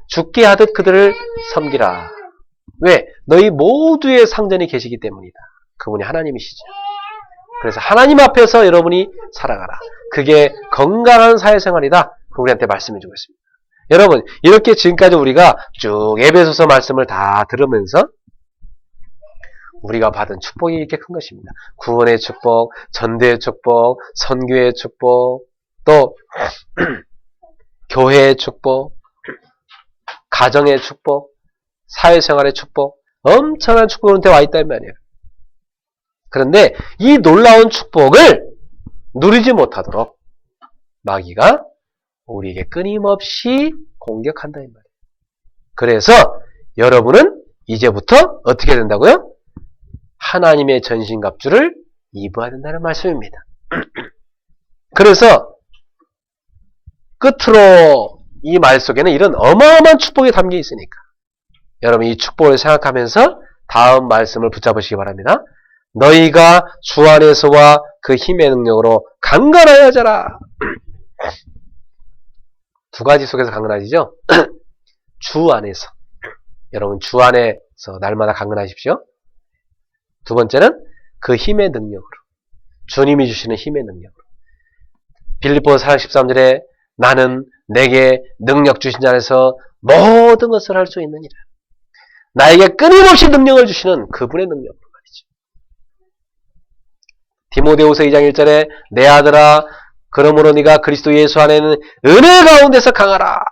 죽게 하듯 그들을 섬기라. 왜? 너희 모두의 상전이 계시기 때문이다. 그분이 하나님이시죠. 그래서 하나님 앞에서 여러분이 살아가라. 그게 건강한 사회생활이다. 우리한테 말씀해주고 있습니다. 여러분, 이렇게 지금까지 우리가 쭉 에베소서 말씀을 다 들으면서 우리가 받은 축복이 이렇게 큰 것입니다. 구원의 축복, 전도의 축복, 선교의 축복, 또 교회의 축복, 가정의 축복, 사회생활의 축복, 엄청난 축복이 우리한테 와 있단 말이에요. 그런데 이 놀라운 축복을 누리지 못하도록 마귀가 우리에게 끊임없이 공격한다 이 말이에요. 그래서 여러분은 이제부터 어떻게 된다고요? 하나님의 전신갑주를 입어야 된다는 말씀입니다. 그래서 끝으로 이 말 속에는 이런 어마어마한 축복이 담겨 있으니까 여러분 이 축복을 생각하면서 다음 말씀을 붙잡으시기 바랍니다. 너희가 주 안에서와 그 힘의 능력으로 강건하여 자라. 두 가지 속에서 강건하시죠? 주 안에서. 여러분 주 안에서 날마다 강건하십시오. 두 번째는 그 힘의 능력으로. 주님이 주시는 힘의 능력으로. 빌립보서 4장 13절에 나는 내게 능력 주신 자 안에서 모든 것을 할 수 있느니라. 나에게 끊임없이 능력을 주시는 그분의 능력으로 말이죠. 디모데후서 2장 1절에 내 아들아 그러므로 네가 그리스도 예수 안에는 은혜 가운데서 강하라.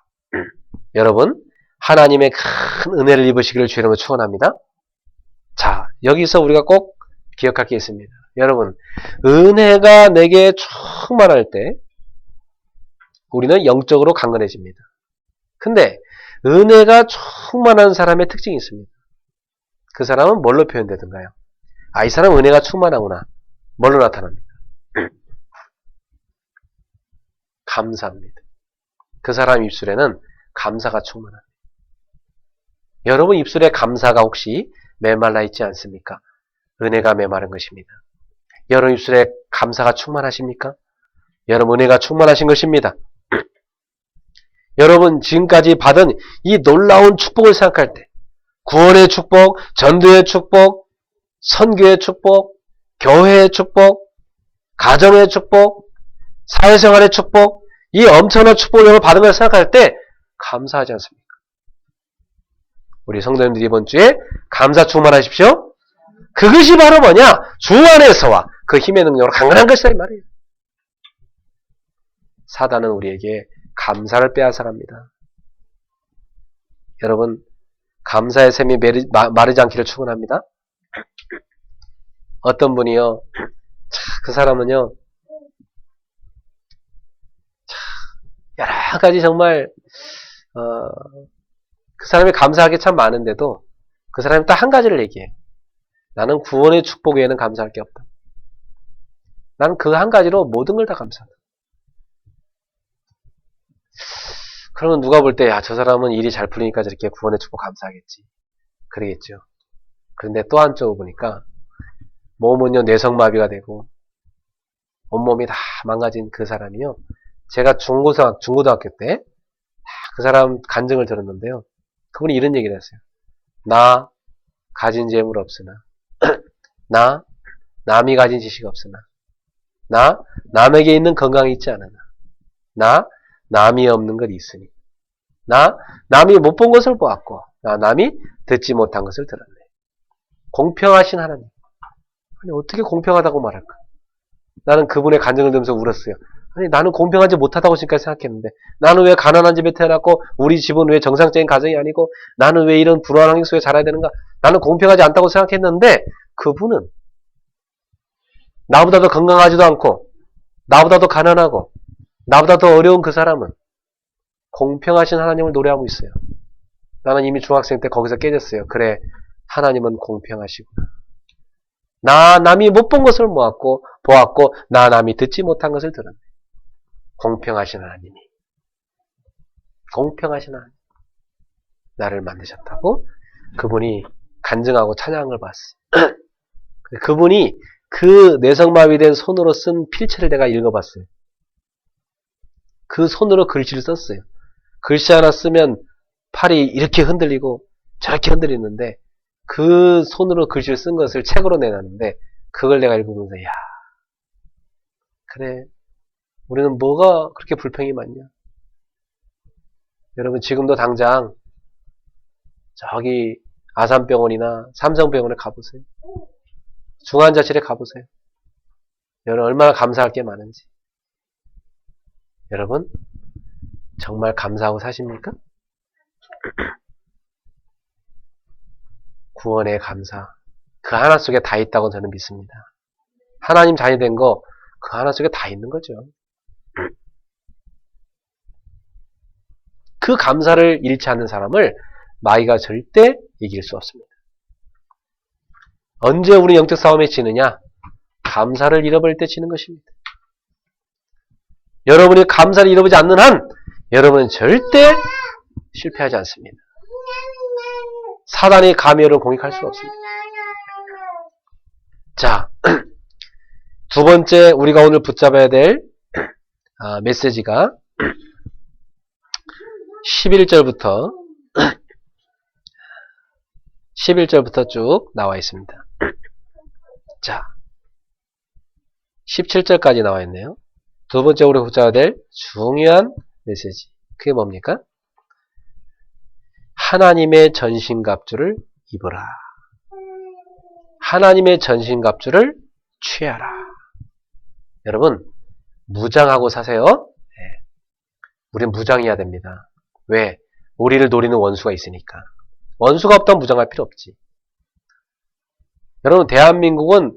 여러분 하나님의 큰 은혜를 입으시기를 주님으로 축원합니다. 자 여기서 우리가 꼭 기억할 게 있습니다. 여러분 은혜가 내게 충만할 때 우리는 영적으로 강건해집니다. 근데 은혜가 충만한 사람의 특징이 있습니다. 그 사람은 뭘로 표현되던가요? 이 사람은 은혜가 충만하구나. 뭘로 나타납니까? 감사합니다. 그 사람 입술에는 감사가 충만합니다. 여러분 입술에 감사가 혹시 메말라 있지 않습니까? 은혜가 메마른 것입니다. 여러분 입술에 감사가 충만하십니까? 여러분 은혜가 충만하신 것입니다. 여러분 지금까지 받은 이 놀라운 축복을 생각할 때 구원의 축복, 전도의 축복, 선교의 축복, 교회의 축복, 가정의 축복, 사회생활의 축복, 이 엄청난 축복을 받은 걸 생각할 때 감사하지 않습니까? 우리 성도님들이 이번 주에 감사 충만하십시오. 그것이 바로 뭐냐? 주 안에서와 그 힘의 능력으로 강건한 것이다 이 말이에요. 사단은 우리에게 감사를 빼앗아갑니다. 여러분 감사의 샘이 마르지 않기를 축원합니다. 어떤 분이요, 그 사람은요, 여러 가지 정말 그 사람이 감사할 게 참 많은데도 그 사람이 딱 한 가지를 얘기해요. 나는 구원의 축복 외에는 감사할 게 없다. 나는 그 한 가지로 모든 걸 다 감사하다. 그러면 누가 볼 때, 야, 저 사람은 일이 잘 풀리니까 저렇게 구원의 축복 감사하겠지. 그러겠죠. 그런데 또 한쪽으로 보니까, 몸은요, 뇌성마비가 되고, 온몸이 다 망가진 그 사람이요, 제가 중고등학교 때 그 사람 간증을 들었는데요. 그분이 이런 얘기를 했어요. 나 가진 재물 없으나, 나 남이 가진 지식 없으나, 나 남에게 있는 건강이 있지 않으나, 나 남이 없는 것 있으니, 나 남이 못 본 것을 보았고, 나 남이 듣지 못한 것을 들었네. 공평하신 하나님. 아니 어떻게 공평하다고 말할까? 나는 그분의 간증을 들으면서 울었어요. 아니 나는 공평하지 못하다고 지금까지 생각했는데 나는 왜 가난한 집에 태어났고 우리 집은 왜 정상적인 가정이 아니고 나는 왜 이런 불안한 환경 속에 자라야 되는가? 나는 공평하지 않다고 생각했는데 그분은 나보다 더 건강하지도 않고 나보다 더 가난하고 나보다 더 어려운 그 사람은 공평하신 하나님을 노래하고 있어요. 나는 이미 중학생 때 거기서 깨졌어요. 그래 하나님은 공평하시구나. 나 남이 못 본 것을 보았고 나 남이 듣지 못한 것을 들었네. 공평하신 하나님이 공평하신 하나님 나를 만드셨다고 그분이 간증하고 찬양을 봤어요. 그분이 그 뇌성마비된 손으로 쓴 필체를 내가 읽어봤어요. 그 손으로 글씨를 썼어요. 글씨 하나 쓰면 팔이 이렇게 흔들리고 저렇게 흔들리는데 그 손으로 글씨를 쓴 것을 책으로 내놨는데 그걸 내가 읽으면서 야 그래 우리는 뭐가 그렇게 불평이 많냐. 여러분 지금도 당장 저기 아산병원이나 삼성병원에 가보세요. 중환자실에 가보세요. 여러분 얼마나 감사할 게 많은지. 여러분 정말 감사하고 사십니까? 구원의 감사 그 하나 속에 다 있다고 저는 믿습니다. 하나님 자녀 된 거 그 하나 속에 다 있는 거죠. 그 감사를 잃지 않는 사람을 마귀가 절대 이길 수 없습니다. 언제 우리 영적 싸움에 지느냐? 감사를 잃어버릴 때 지는 것입니다. 여러분이 감사를 잃어버리지 않는 한 여러분은 절대 실패하지 않습니다. 사단이 감히 여러분을 공격할 수 없습니다. 자, 두 번째 우리가 오늘 붙잡아야 될 메시지가 11절부터 쭉 나와 있습니다. 자, 17절까지 나와 있네요. 두 번째 우리가 붙잡아야 될 중요한 메시지. 그게 뭡니까? 하나님의 전신갑주를 입어라. 하나님의 전신갑주를 취하라. 여러분 무장하고 사세요. 네. 우린 무장해야 됩니다. 왜? 우리를 노리는 원수가 있으니까. 원수가 없다면 무장할 필요 없지. 여러분 대한민국은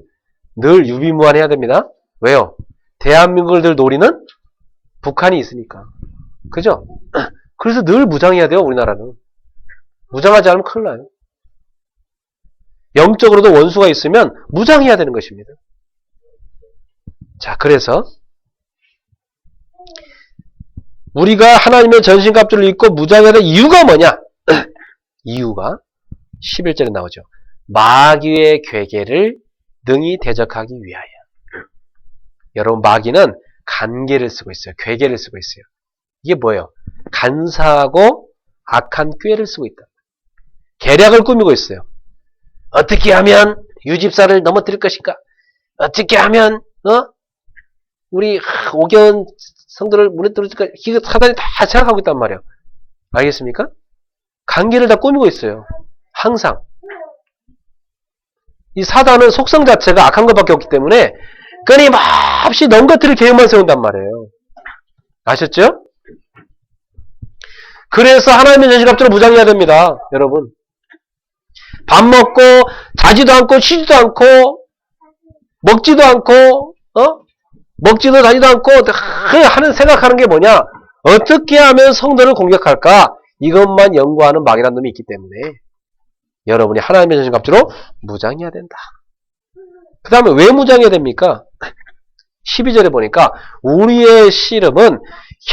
늘 유비무환해야 됩니다. 왜요? 대한민국을 늘 노리는 북한이 있으니까. 그죠? 그래서 늘 무장해야 돼요. 우리나라는. 무장하지 않으면 큰일 나요. 영적으로도 원수가 있으면 무장해야 되는 것입니다. 자, 그래서 우리가 하나님의 전신갑주를 입고 무장해야 될 이유가 뭐냐? 이유가 11절에 나오죠. 마귀의 괴계를 능히 대적하기 위하여. 여러분 마귀는 간계를 쓰고 있어요. 괴계를 쓰고 있어요. 이게 뭐예요? 간사하고 악한 꾀를 쓰고 있다. 계략을 꾸미고 있어요. 어떻게 하면 유집사를 넘어뜨릴 것인가? 어떻게 하면 우리 5개월 성도를 무너뜨릴까? 이거 사단이 다 생각하고 있단 말이에요. 알겠습니까? 관계를 다 꾸미고 있어요. 항상. 이 사단은 속성 자체가 악한 것밖에 없기 때문에 끊임없이 넘거뜨릴 계획만 세운단 말이에요. 아셨죠? 그래서 하나님의 전신갑주로 무장해야 됩니다. 여러분. 밥 먹고 자지도 않고 쉬지도 않고 먹지도 않고 먹지도 자지도 않고 생각하는 게 뭐냐? 어떻게 하면 성도를 공격할까? 이것만 연구하는 마귀라는 놈이 있기 때문에 여러분이 하나님의 전신갑주로 무장해야 된다. 그 다음에 왜 무장해야 됩니까? 12절에 보니까 우리의 씨름은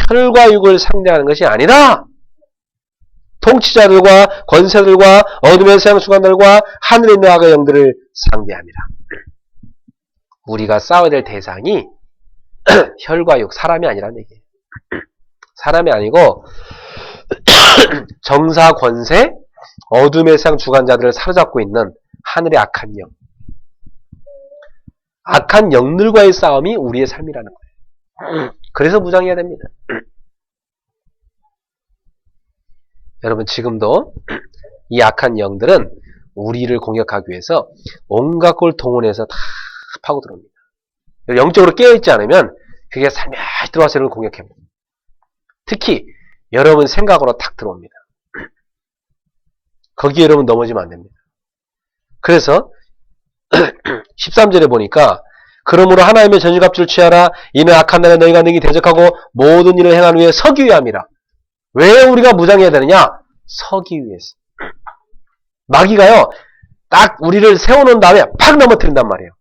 혈과 육을 상대하는 것이 아니다. 통치자들과 권세들과 어둠의 세상 수관들과 하늘에 있는 악의 영들을 상대합니다. 우리가 싸워야 될 대상이 혈과 육, 사람이 아니라는 얘기예요. 사람이 아니고 정사 권세, 어둠의 세상 주관자들을 사로잡고 있는 하늘의 악한 영. 악한 영들과의 싸움이 우리의 삶이라는 거예요. 그래서 무장해야 됩니다. 여러분 지금도 이 악한 영들은 우리를 공격하기 위해서 온갖 걸 동원해서 다 파고 들어옵니다. 영적으로 깨어있지 않으면 그게 살며시 들어와서 여러분을 공격합니다. 특히 여러분 생각으로 탁 들어옵니다. 거기에 여러분 넘어지면 안 됩니다. 그래서 13절에 보니까 그러므로 하나님의 전신갑주를 취하라. 이는 악한 날에 너희가 능히 대적하고 모든 일을 행한 후에 서기 위함이라. 왜 우리가 무장해야 되느냐? 서기 위해서. 마귀가요, 딱 우리를 세워놓은 다음에 팍 넘어뜨린단 말이에요.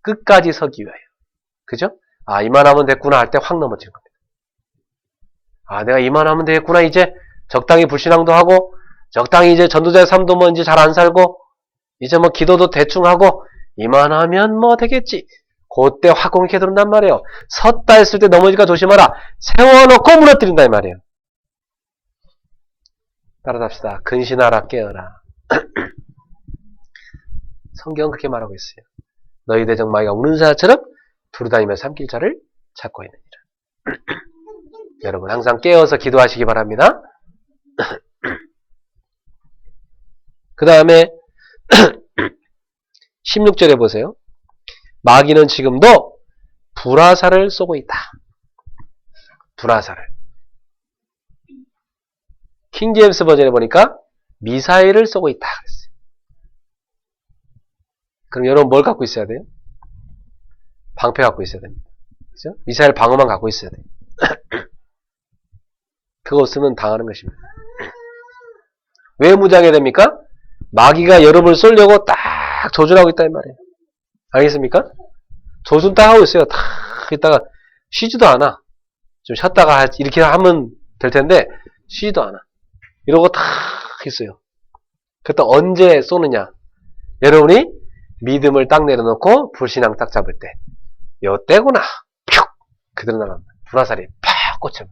끝까지 서기 위하여. 그죠? 아, 이만하면 됐구나 할 때 확 넘어지는 겁니다. 아, 내가 이만하면 되겠구나. 이제 적당히 불신앙도 하고, 적당히 이제 전도자의 삶도 뭐 이제 잘 안 살고, 이제 뭐 기도도 대충 하고, 이만하면 뭐 되겠지. 그때 확 공격해 들어온단 말이에요. 섰다 했을 때 넘어질까 조심하라. 세워놓고 무너뜨린다 이 말이에요. 따라잡시다. 근신하라 깨어라. 성경은 그렇게 말하고 있어요. 너희 대적 마귀가 우는 사자처럼 두루다니며 삼킬 자를 찾고 있느니라. 여러분 항상 깨어서 기도하시기 바랍니다. 그 다음에 16절에 보세요. 마귀는 지금도 불화살을 쏘고 있다. 불화살을. 킹제임스 버전에 보니까 미사일을 쏘고 있다. 그럼 여러분 뭘 갖고 있어야 돼요? 방패 갖고 있어야 됩니다. 그죠? 미사일 방어만 갖고 있어야 돼요. 그거 없으면 당하는 것입니다. 왜 무장해야 됩니까? 마귀가 여러분을 쏘려고 딱 조준하고 있다는 말이에요. 알겠습니까? 조준 딱 하고 있어요. 딱 있다가 쉬지도 않아. 좀 쉬었다가 이렇게 하면 될 텐데 쉬지도 않아. 이러고 딱 있어요. 그때 언제 쏘느냐? 여러분이 믿음을 딱 내려놓고 불신앙 딱 잡을 때 요때구나. 퓨! 그대로 나갑니다. 불화살이 팍 꽂혀.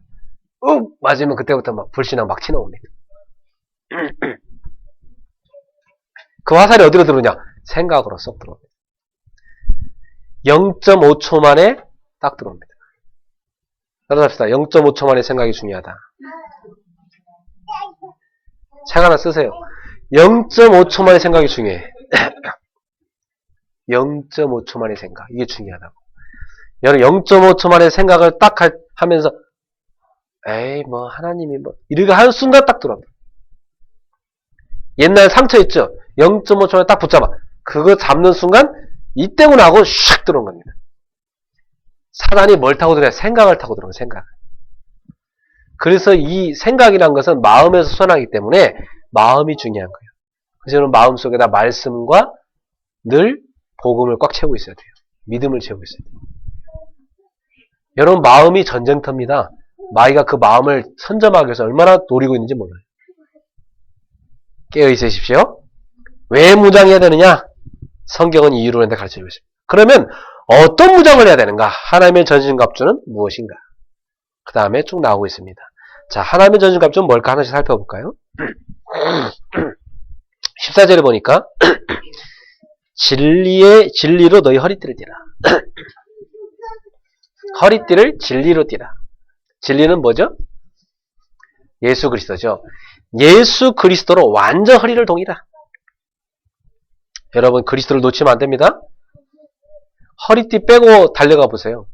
맞으면 그때부터 막 불신앙 막 튀어나옵니다. 그 화살이 어디로 들어오냐? 생각으로 쏙 들어옵니다. 0.5초 만에 딱 들어옵니다. 따라합시다. 0.5초 만에 생각이 중요하다. 책 하나 쓰세요. 0.5초 만에 생각이 중요해. 0.5초 만에 생각. 이게 중요하다고. 여러분 0.5초 만에 생각을 딱 하면서 에이 뭐 하나님이 뭐 이렇게 하는 순간 딱 들어옵니다. 옛날 상처 있죠? 0.5초 만에 딱 붙잡아. 그거 잡는 순간 이때구나 하고 샥 들어온 겁니다. 사단이 뭘 타고 들어요? 생각을 타고 들어온 생각. 그래서 이 생각이란 것은 마음에서 솟아나기 때문에 마음이 중요한 거예요. 그래서 여러분 마음속에다 말씀과 늘 복음을 꽉 채우고 있어야 돼요. 믿음을 채우고 있어야 돼요. 여러분 마음이 전쟁터입니다. 마귀가 그 마음을 선점하기 위해서 얼마나 노리고 있는지 몰라요. 깨어 있으십시오. 왜 무장해야 되느냐? 성경은 이유로 가르쳐주고 있습니다. 그러면 어떤 무장을 해야 되는가? 하나님의 전신갑주는 무엇인가? 그 다음에 쭉 나오고 있습니다. 자, 하나님의 전신갑주는 뭘까? 하나씩 살펴볼까요? 14절에 보니까 진리로 너희 허리띠를 띠라. 허리띠를 진리로 띠라. 진리는 뭐죠? 예수 그리스도죠. 예수 그리스도로 완전 허리를 동이라. 여러분 그리스도를 놓치면 안 됩니다. 허리띠 빼고 달려가 보세요.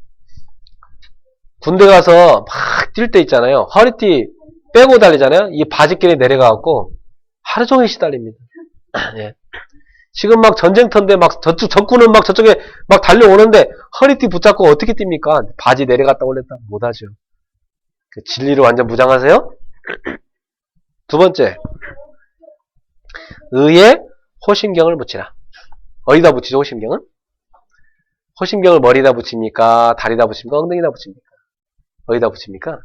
군대 가서 막 뛸 때 있잖아요. 허리띠 빼고 달리잖아요. 이 바지끼리 내려가갖고 하루 종일 시달립니다. 예. 지금 막 전쟁터인데 막 저쪽 적군은 막 저쪽에 막 달려오는데 허리띠 붙잡고 어떻게 뜁니까? 바지 내려갔다 올렸다 못하죠. 그 진리로 완전 무장하세요. 두 번째, 의에 호심경을 붙이라. 어디다 붙이죠? 호심경은? 호심경을 머리에다 붙입니까? 다리에다 붙입니까? 엉덩이에다 붙입니까? 어디다 붙입니까?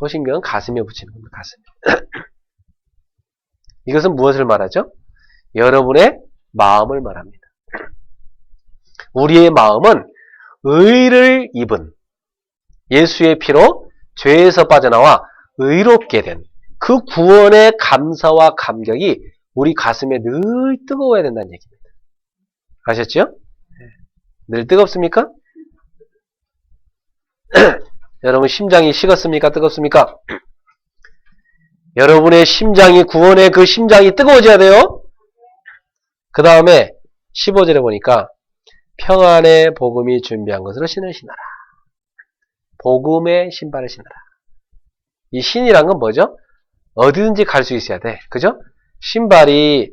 호심경은 가슴에 붙이는 겁니다. 가슴에. 이것은 무엇을 말하죠? 여러분의 마음을 말합니다. 우리의 마음은 의를 입은 예수의 피로 죄에서 빠져나와 의롭게 된 그 구원의 감사와 감격이 우리 가슴에 늘 뜨거워야 된다는 얘기입니다. 아셨죠? 늘 뜨겁습니까? 여러분 심장이 식었습니까? 뜨겁습니까? 여러분의 심장이 구원의 그 심장이 뜨거워져야 돼요. 그 다음에 15절에 보니까 평안의 복음이 준비한 것으로 신을 신어라. 복음의 신발을 신어라. 이 신이란 건 뭐죠? 어디든지 갈 수 있어야 돼. 그죠? 신발이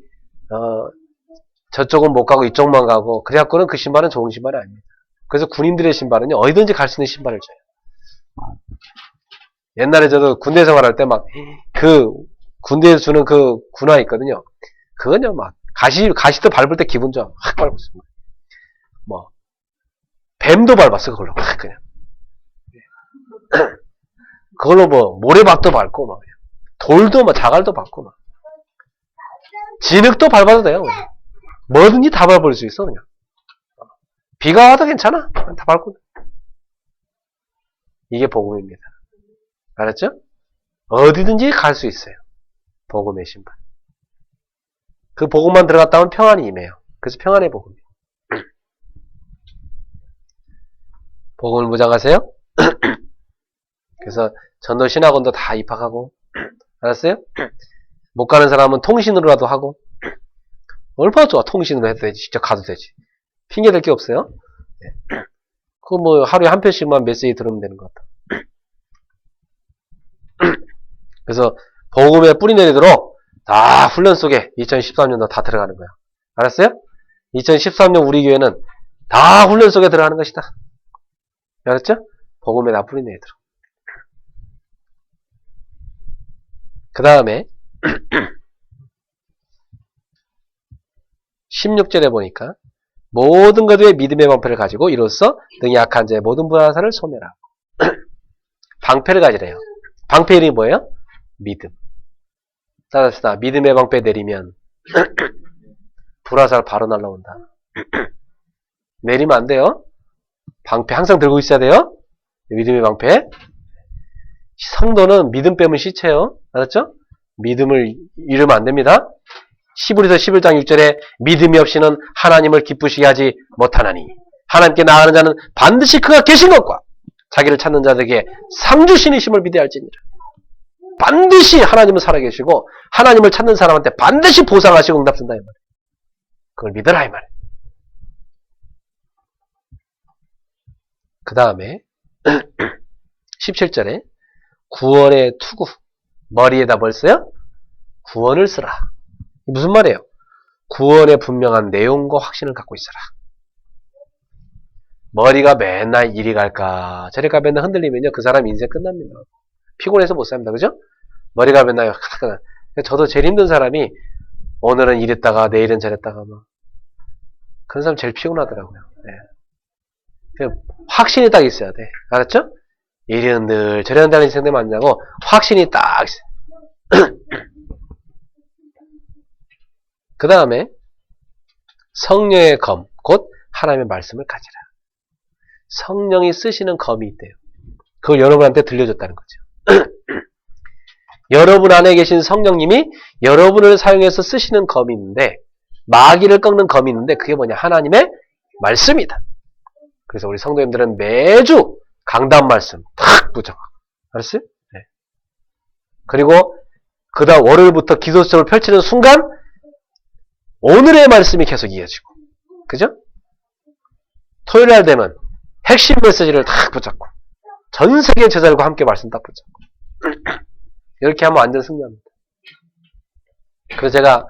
저쪽은 못 가고 이쪽만 가고 그래갖고는 그 신발은 좋은 신발이 아닙니다. 그래서 군인들의 신발은요 어디든지 갈 수 있는 신발을 줘요. 옛날에 저도 군대 생활할 때 막 그 군대에서 주는 그 군화 있거든요. 그건요 막 가시도 밟을 때 기분 좋아. 확 밟았어요. 뭐 뱀도 밟았어 그걸로 확 그냥. 그걸로 뭐 모래밭도 밟고 막 돌도 막 자갈도 밟고 막 진흙도 밟아도 돼요. 그냥. 뭐든지 다 밟을 수 있어 그냥. 비가 와도 괜찮아. 다 밟고. 이게 복음입니다. 알았죠? 어디든지 갈 수 있어요. 복음의 신발. 그 복음만 들어갔다 하면 평안이 임해요. 그래서 평안의 복음이에요. 복음을 무장하세요? 그래서 전도 신학원도 다 입학하고 알았어요? 못 가는 사람은 통신으로라도 하고 얼마나 좋아. 통신으로 해도 되지. 직접 가도 되지. 핑계 댈 게 없어요. 그 뭐 하루에 한 편씩만 메시지 들으면 되는 것 같아. 그래서 복음에 뿌리 내리도록 다 훈련 속에 2013년도 다 들어가는 거야. 알았어요? 2013년 우리 교회는 다 훈련 속에 들어가는 것이다. 알았죠? 복음에 다 뿌리 내리도록. 그 다음에 16절에 보니까 모든 것들의 믿음의 방패를 가지고 이로써 등이 약한 자의 모든 불화사를 소멸하고 방패를 가지래요. 방패 이름이 뭐예요? 믿음. 따라합시다. 믿음의 방패 내리면 불화살 바로 날라온다. 내리면 안 돼요. 방패 항상 들고 있어야 돼요. 믿음의 방패. 성도는 믿음 빼면 시체요. 알았죠? 믿음을 잃으면 안 됩니다. 히브리서 11장 6절에 믿음이 없이는 하나님을 기쁘시게 하지 못하나니 하나님께 나아가는 자는 반드시 그가 계신 것과 자기를 찾는 자들에게 상주신이심을 믿어야 할지니라. 반드시 하나님은 살아계시고 하나님을 찾는 사람한테 반드시 보상하시고 응답준다 이 말이에요. 그걸 믿어라 이 말이에요. 그 다음에 17절에 구원의 투구 머리에다 뭘 써요? 구원을 쓰라. 무슨 말이에요? 구원의 분명한 내용과 확신을 갖고 있어라. 머리가 맨날 이리 갈까 저리 가 맨날 흔들리면요 그 사람 인생 끝납니다. 피곤해서 못 삽니다. 그죠? 머리가 맨날 저도 제일 힘든 사람이 오늘은 이랬다가 내일은 저랬다가 막 그런 사람 제일 피곤하더라고요. 네. 확신이 딱 있어야 돼. 알았죠? 이리 흔들 저리 흔들리는 인생 되면 안 되고 확신이 딱 있어요. 그 다음에 성령의 검, 곧 하나님의 말씀을 가지라. 성령이 쓰시는 검이 있대요. 그걸 여러분한테 들려줬다는 거죠. 여러분 안에 계신 성령님이 여러분을 사용해서 쓰시는 검이 있는데 마귀를 꺾는 검이 있는데 그게 뭐냐? 하나님의 말씀이다. 그래서 우리 성도님들은 매주 강단 말씀 탁 붙여가. 알았어요? 네. 그리고 그 다음 월요일부터 기도 수업을 펼치는 순간 오늘의 말씀이 계속 이어지고 그죠? 토요일날 되면 핵심 메시지를 탁 붙잡고 전 세계 제자들과 함께 말씀 딱 붙잡고 이렇게 하면 완전 승리합니다. 그래서 제가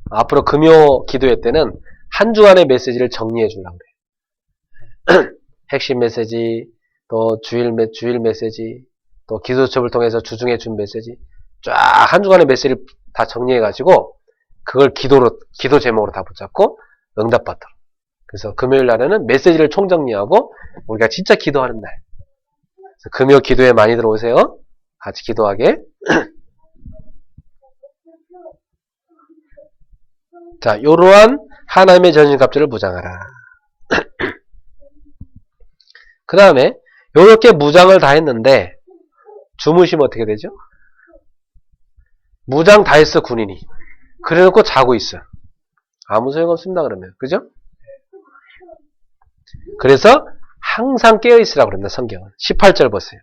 앞으로 금요 기도회 때는 한 주간의 메시지를 정리해 주려고 그래요. 핵심 메시지, 또 주일 메시지, 또 기도 수업을 통해서 주중에 준 메시지 쫙 한 주간의 메시지를 다 정리해 가지고 그걸 기도 제목으로 다 붙잡고 응답받도록. 그래서 금요일 날에는 메시지를 총정리하고 우리가 진짜 기도하는 날. 그래서 금요 기도에 많이 들어오세요. 같이 기도하게. 자, 요러한 하나님의 전신갑주를 무장하라. 그 다음에 요렇게 무장을 다 했는데 주무시면 어떻게 되죠? 무장 다 했어, 군인이. 그래놓고 자고 있어. 아무 소용없습니다, 그러면. 그죠? 그래서 항상 깨어있으라고 그럽니다, 성경은. 18절 보세요.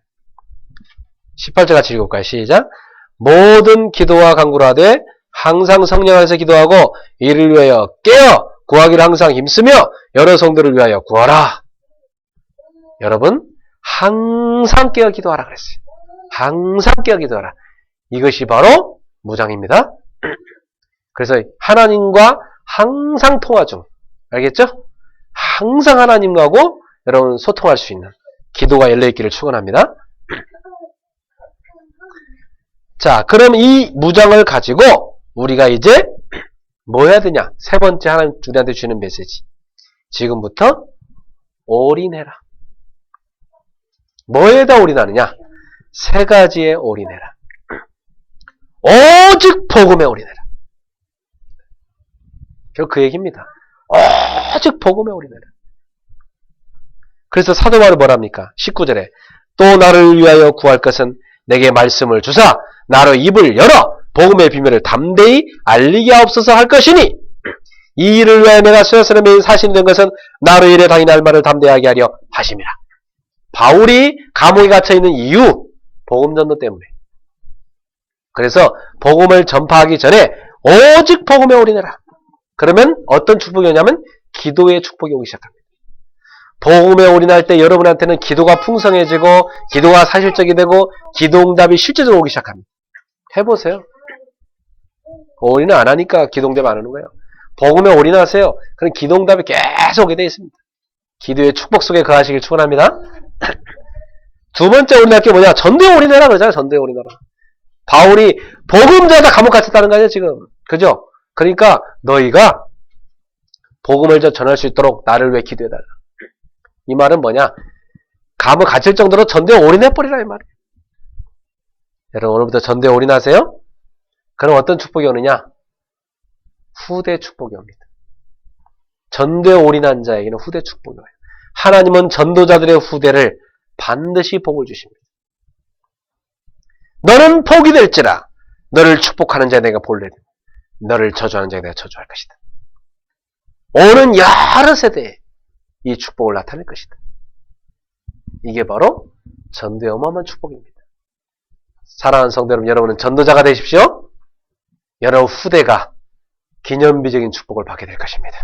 18절 같이 읽어볼까요? 시작. 모든 기도와 간구를 하되 항상 성령 안에서 기도하고 이를 위하여 깨어 구하기를 항상 힘쓰며 여러 성도를 위하여 구하라. 여러분, 항상 깨어 기도하라 그랬어요. 항상 깨어 기도하라. 이것이 바로 무장입니다. 그래서 하나님과 항상 통화 중. 알겠죠? 항상 하나님하고 여러분 소통할 수 있는 기도가 열려있기를 축원합니다. 자, 그럼 이 무장을 가지고 우리가 이제 뭐 해야 되냐? 세 번째 하나님 우리한테 주는 메시지. 지금부터 올인해라. 뭐에다 올인하느냐? 세 가지에 올인해라. 오직 복음에 올인해라. 결국 그 얘기입니다. 오직 복음에 올인해라. 그래서 사도 바울이 뭐랍니까? 19절에 또 나를 위하여 구할 것은 내게 말씀을 주사 나로 입을 열어 복음의 비밀을 담대히 알리게 하옵소서 할 것이니 이 일을 위하여 내가 수여스러 매인 사신이 된 것은 나로 이래 당연히 할 말을 담대하게 하려 하심이라. 바울이 감옥에 갇혀있는 이유 복음 전도 때문에. 그래서 복음을 전파하기 전에 오직 복음에 올인해라. 그러면 어떤 축복이 오냐면 기도의 축복이 오기 시작합니다. 복음에 올인할 때 여러분한테는 기도가 풍성해지고 기도가 사실적이 되고 기도응답이 실제적으로 오기 시작합니다. 해보세요. 올인을 안 하니까 기도응답 안 하는 거예요. 복음에 올인하세요. 그럼 기도응답이 계속 오게 되어 있습니다. 기도의 축복 속에 거하시길 축원합니다. 두 번째 올인할 게 뭐냐? 전도에 올인해라 그러잖아요. 전도에 올인해라. 바울이 복음 전하다 감옥 갇혔다는 거 아니에요 지금. 그죠? 그러니까 너희가 복음을 전할 수 있도록 나를 위해 기도해달라. 이 말은 뭐냐? 감옥 갇힐 정도로 전도에 올인해버리라 이 말이에요. 여러분 오늘부터 전도에 올인하세요. 그럼 어떤 축복이 오느냐? 후대 축복이 옵니다. 전도에 올인한 자에게는 후대 축복이 와요. 하나님은 전도자들의 후대를 반드시 복을 주십니다. 너는 복이 될지라 너를 축복하는 자에 내가 볼래 너를 저주하는 자에 내가 저주할 것이다. 오는 여러 세대에 이 축복을 나타낼 것이다. 이게 바로 전도의 어마어마한 축복입니다. 사랑하는 성도 여러분, 여러분은 전도자가 되십시오. 여러분 후대가 기념비적인 축복을 받게 될 것입니다.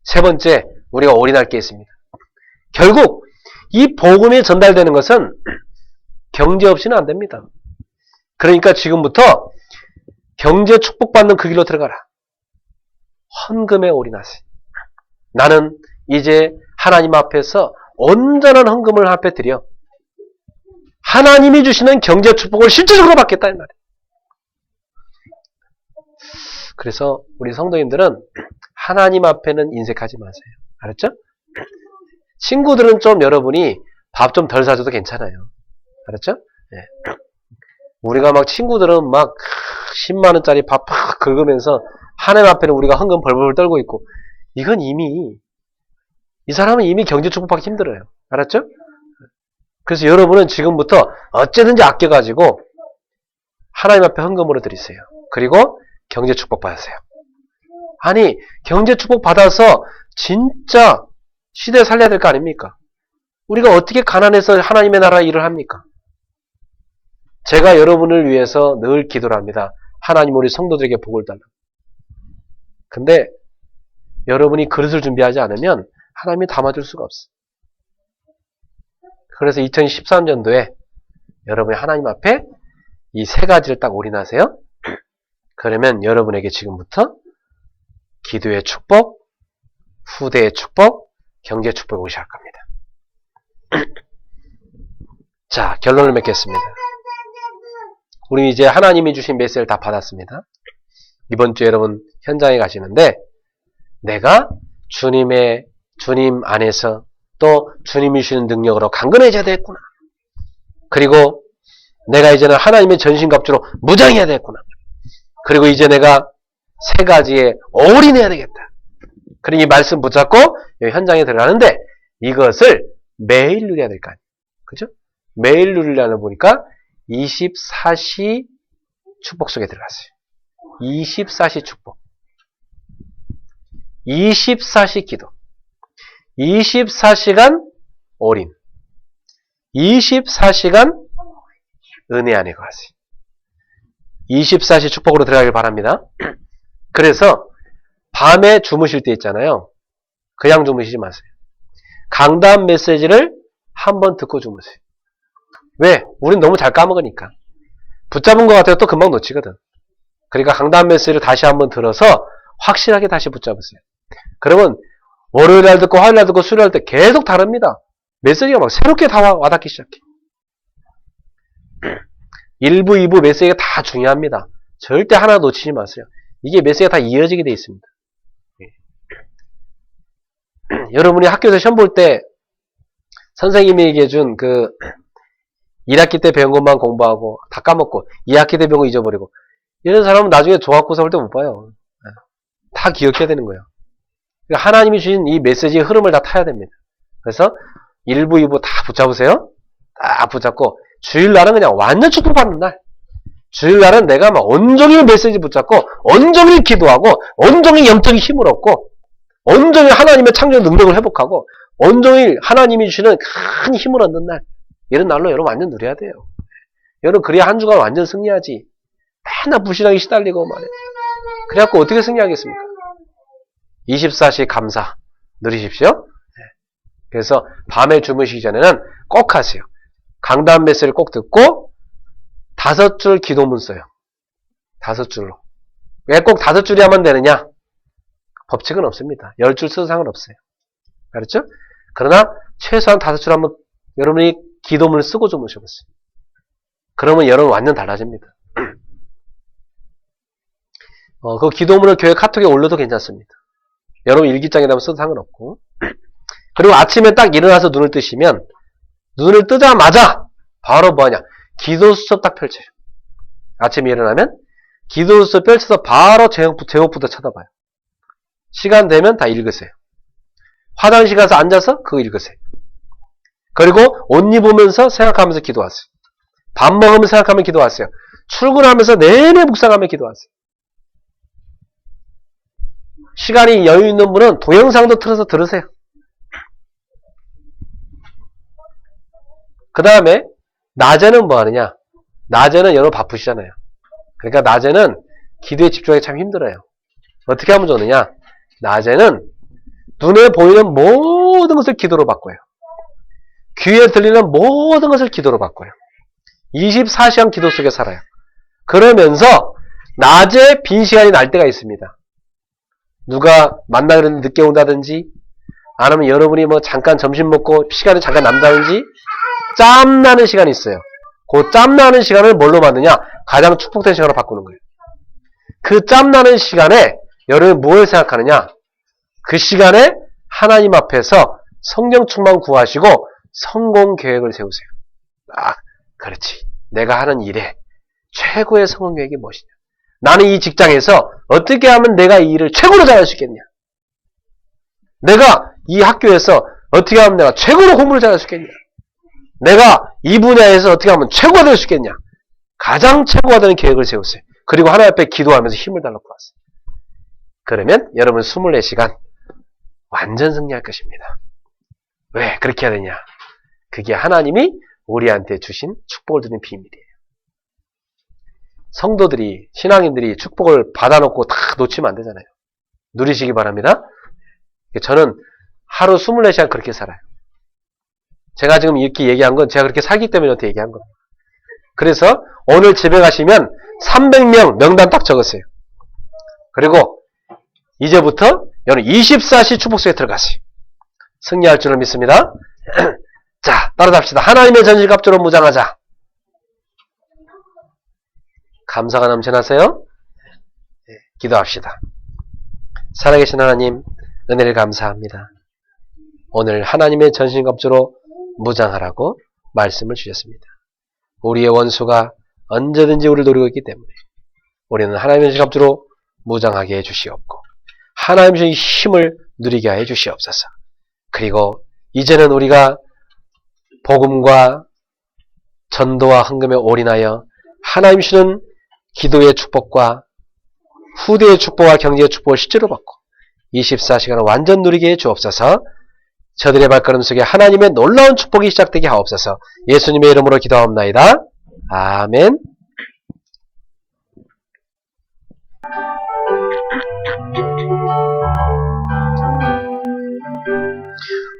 세 번째, 우리가 올인할 게 있습니다. 결국 이 복음이 전달되는 것은 경제 없이는 안 됩니다. 그러니까 지금부터 경제 축복받는 그 길로 들어가라. 헌금에 올인하세요. 나는 이제 하나님 앞에서 온전한 헌금을 앞에 드려 하나님이 주시는 경제 축복을 실질적으로 받겠다 이 말이에요. 그래서 우리 성도님들은 하나님 앞에는 인색하지 마세요. 알았죠? 친구들은 좀 여러분이 밥 좀 덜 사줘도 괜찮아요. 알았죠? 네. 우리가 막 친구들은 막 10만원짜리 밥 팍 긁으면서 하나님 앞에는 우리가 헌금 벌벌 떨고 있고 이건 이미 이 사람은 이미 경제 축복받기 힘들어요. 알았죠? 그래서 여러분은 지금부터 어쨌든지 아껴가지고 하나님 앞에 헌금으로 드리세요. 그리고 경제 축복 받으세요. 아니 경제 축복 받아서 진짜 시대 살려야 될 거 아닙니까? 우리가 어떻게 가난해서 하나님의 나라 일을 합니까? 제가 여러분을 위해서 늘 기도를 합니다. 하나님 우리 성도들에게 복을 달라. 근데 여러분이 그릇을 준비하지 않으면 하나님이 담아줄 수가 없어. 그래서 2013년도에 여러분이 하나님 앞에 이 세 가지를 딱 올인하세요. 그러면 여러분에게 지금부터 기도의 축복, 후대의 축복, 경제 축복이 오기 시작할 겁니다. 자, 결론을 맺겠습니다. 우리 이제 하나님이 주신 메시지를 다 받았습니다. 이번 주에 여러분 현장에 가시는데 내가 주님 안에서 또 주님이 주시는 능력으로 강건해져야 되겠구나. 그리고 내가 이제는 하나님의 전신갑주로 무장해야 되겠구나. 그리고 이제 내가 세 가지에 올인해야 되겠다. 그러니 이 말씀 붙잡고 현장에 들어가는데 이것을 매일 누려야 될 거 아니에요. 그죠? 매일 누리려는 보니까 24시 축복 속에 들어갔어요. 24시 축복. 24시 기도. 24시간 올인. 24시간 은혜 안에 거하세요. 24시 축복으로 들어가길 바랍니다. 그래서 밤에 주무실 때 있잖아요. 그냥 주무시지 마세요. 강단 메시지를 한번 듣고 주무세요. 왜? 우린 너무 잘 까먹으니까. 붙잡은 것 같아도 또 금방 놓치거든. 그러니까 강단 메시지를 다시 한번 들어서 확실하게 다시 붙잡으세요. 그러면 월요일날 듣고 화요일날 듣고 수요일날 때 계속 다릅니다. 메시지가 막 새롭게 다 와닿기 시작해. 1부, 2부 메시지가 다 중요합니다. 절대 하나 놓치지 마세요. 이게 메시지가 다 이어지게 되어 있습니다. 여러분이 학교에서 시험 볼 때 선생님이 얘기해 준 그 1학기 때 배운 것만 공부하고 다 까먹고 2학기 때 배운 거 잊어버리고 이런 사람은 나중에 중학고사 볼 때 못 봐요. 다 기억해야 되는 거예요. 그러니까 하나님이 주신 이 메시지의 흐름을 다 타야 됩니다. 그래서 1부, 2부 다 붙잡으세요. 딱 붙잡고 주일날은 그냥 완전 축복받는 날. 주일날은 내가 막 온종일 메시지 붙잡고 온종일 기도하고 온종일 영적인 힘을 얻고 온종일 하나님의 창조 능력을 회복하고 온종일 하나님이 주시는 큰 힘을 얻는 날. 이런 날로 여러분 완전 누려야 돼요. 여러분 그래야 한 주간 완전 승리하지. 맨날 불신하게 시달리고 말이에요. 그래갖고 어떻게 승리하겠습니까? 24시 감사 누리십시오. 그래서 밤에 주무시기 전에는 꼭 하세요. 강단 메시지를 꼭 듣고 5줄 기도문 써요. 5줄로. 왜 꼭 5줄이야만 되느냐? 법칙은 없습니다. 10줄 써도 상관없어요. 알았죠? 그러나 최소한 5줄 한번 여러분이 기도문을 쓰고 주무셔보세요. 그러면 여러분 완전 달라집니다. 그 기도문을 교회 카톡에 올려도 괜찮습니다. 여러분 일기장에다 써도 상관없고. 그리고 아침에 딱 일어나서 눈을 뜨시면 눈을 뜨자마자 바로 뭐하냐? 기도 수첩 딱 펼쳐요. 아침에 일어나면 기도 수첩 펼쳐서 바로 제목부터 쳐다봐요. 시간 되면 다 읽으세요. 화장실 가서 앉아서 그거 읽으세요. 그리고 옷 입으면서 생각하면서 기도하세요. 밥 먹으면서 생각하면 기도하세요. 출근하면서 내내 묵상하며 기도하세요. 시간이 여유 있는 분은 동영상도 틀어서 들으세요. 그 다음에 낮에는 뭐 하느냐? 낮에는 여러분 바쁘시잖아요. 그러니까 낮에는 기도에 집중하기 참 힘들어요. 어떻게 하면 좋느냐? 낮에는 눈에 보이는 모든 것을 기도로 바꿔요. 귀에 들리는 모든 것을 기도로 바꿔요. 24시간 기도 속에 살아요. 그러면서 낮에 빈 시간이 날 때가 있습니다. 누가 만나기로 했는데 늦게 온다든지 아니면 여러분이 뭐 잠깐 점심 먹고 시간이 잠깐 남다든지 짬나는 시간이 있어요. 그 짬나는 시간을 뭘로 만드냐? 가장 축복된 시간으로 바꾸는 거예요. 그 짬나는 시간에 여러분이 뭘 생각하느냐? 그 시간에 하나님 앞에서 성령 충만 구하시고 성공 계획을 세우세요. 아, 그렇지. 내가 하는 일에 최고의 성공 계획이 무엇이냐? 나는 이 직장에서 어떻게 하면 내가 이 일을 최고로 잘할 수 있겠냐? 내가 이 학교에서 어떻게 하면 내가 최고로 공부를 잘할 수 있겠냐? 내가 이 분야에서 어떻게 하면 최고가 될 수 있겠냐? 가장 최고가 되는 계획을 세우세요. 그리고 하나님 앞에 기도하면서 힘을 달라고 하세요. 그러면 여러분 24시간 완전 승리할 것입니다. 왜 그렇게 해야 되냐? 그게 하나님이 우리한테 주신 축복을 드리는 비밀이에요. 성도들이, 신앙인들이 축복을 받아놓고 다 놓치면 안 되잖아요. 누리시기 바랍니다. 저는 하루 24시간 그렇게 살아요. 제가 지금 이렇게 얘기한 건 제가 그렇게 살기 때문에 이렇게 얘기한 겁니다. 그래서 오늘 집에 가시면 300명 명단 딱 적으세요. 그리고 이제부터 여러분 24시 축복 속에 들어가세요. 승리할 줄을 믿습니다. 자, 따라잡시다. 하나님의 전실갑주로 무장하자. 감사가 넘쳐나세요? 네, 기도합시다. 살아계신 하나님, 은혜를 감사합니다. 오늘 하나님의 전신갑주로 무장하라고 말씀을 주셨습니다. 우리의 원수가 언제든지 우리를 노리고 있기 때문에 우리는 하나님의 전신갑주로 무장하게 해주시옵고 하나님의 힘을 누리게 해 주시옵소서. 그리고 이제는 우리가 복음과 전도와 헌금에 올인하여 하나님 주시는 기도의 축복과 후대의 축복과 경제의 축복을 실제로 받고 24시간을 완전 누리게 해 주옵소서. 저들의 발걸음 속에 하나님의 놀라운 축복이 시작되게 하옵소서. 예수님의 이름으로 기도하옵나이다. 아멘.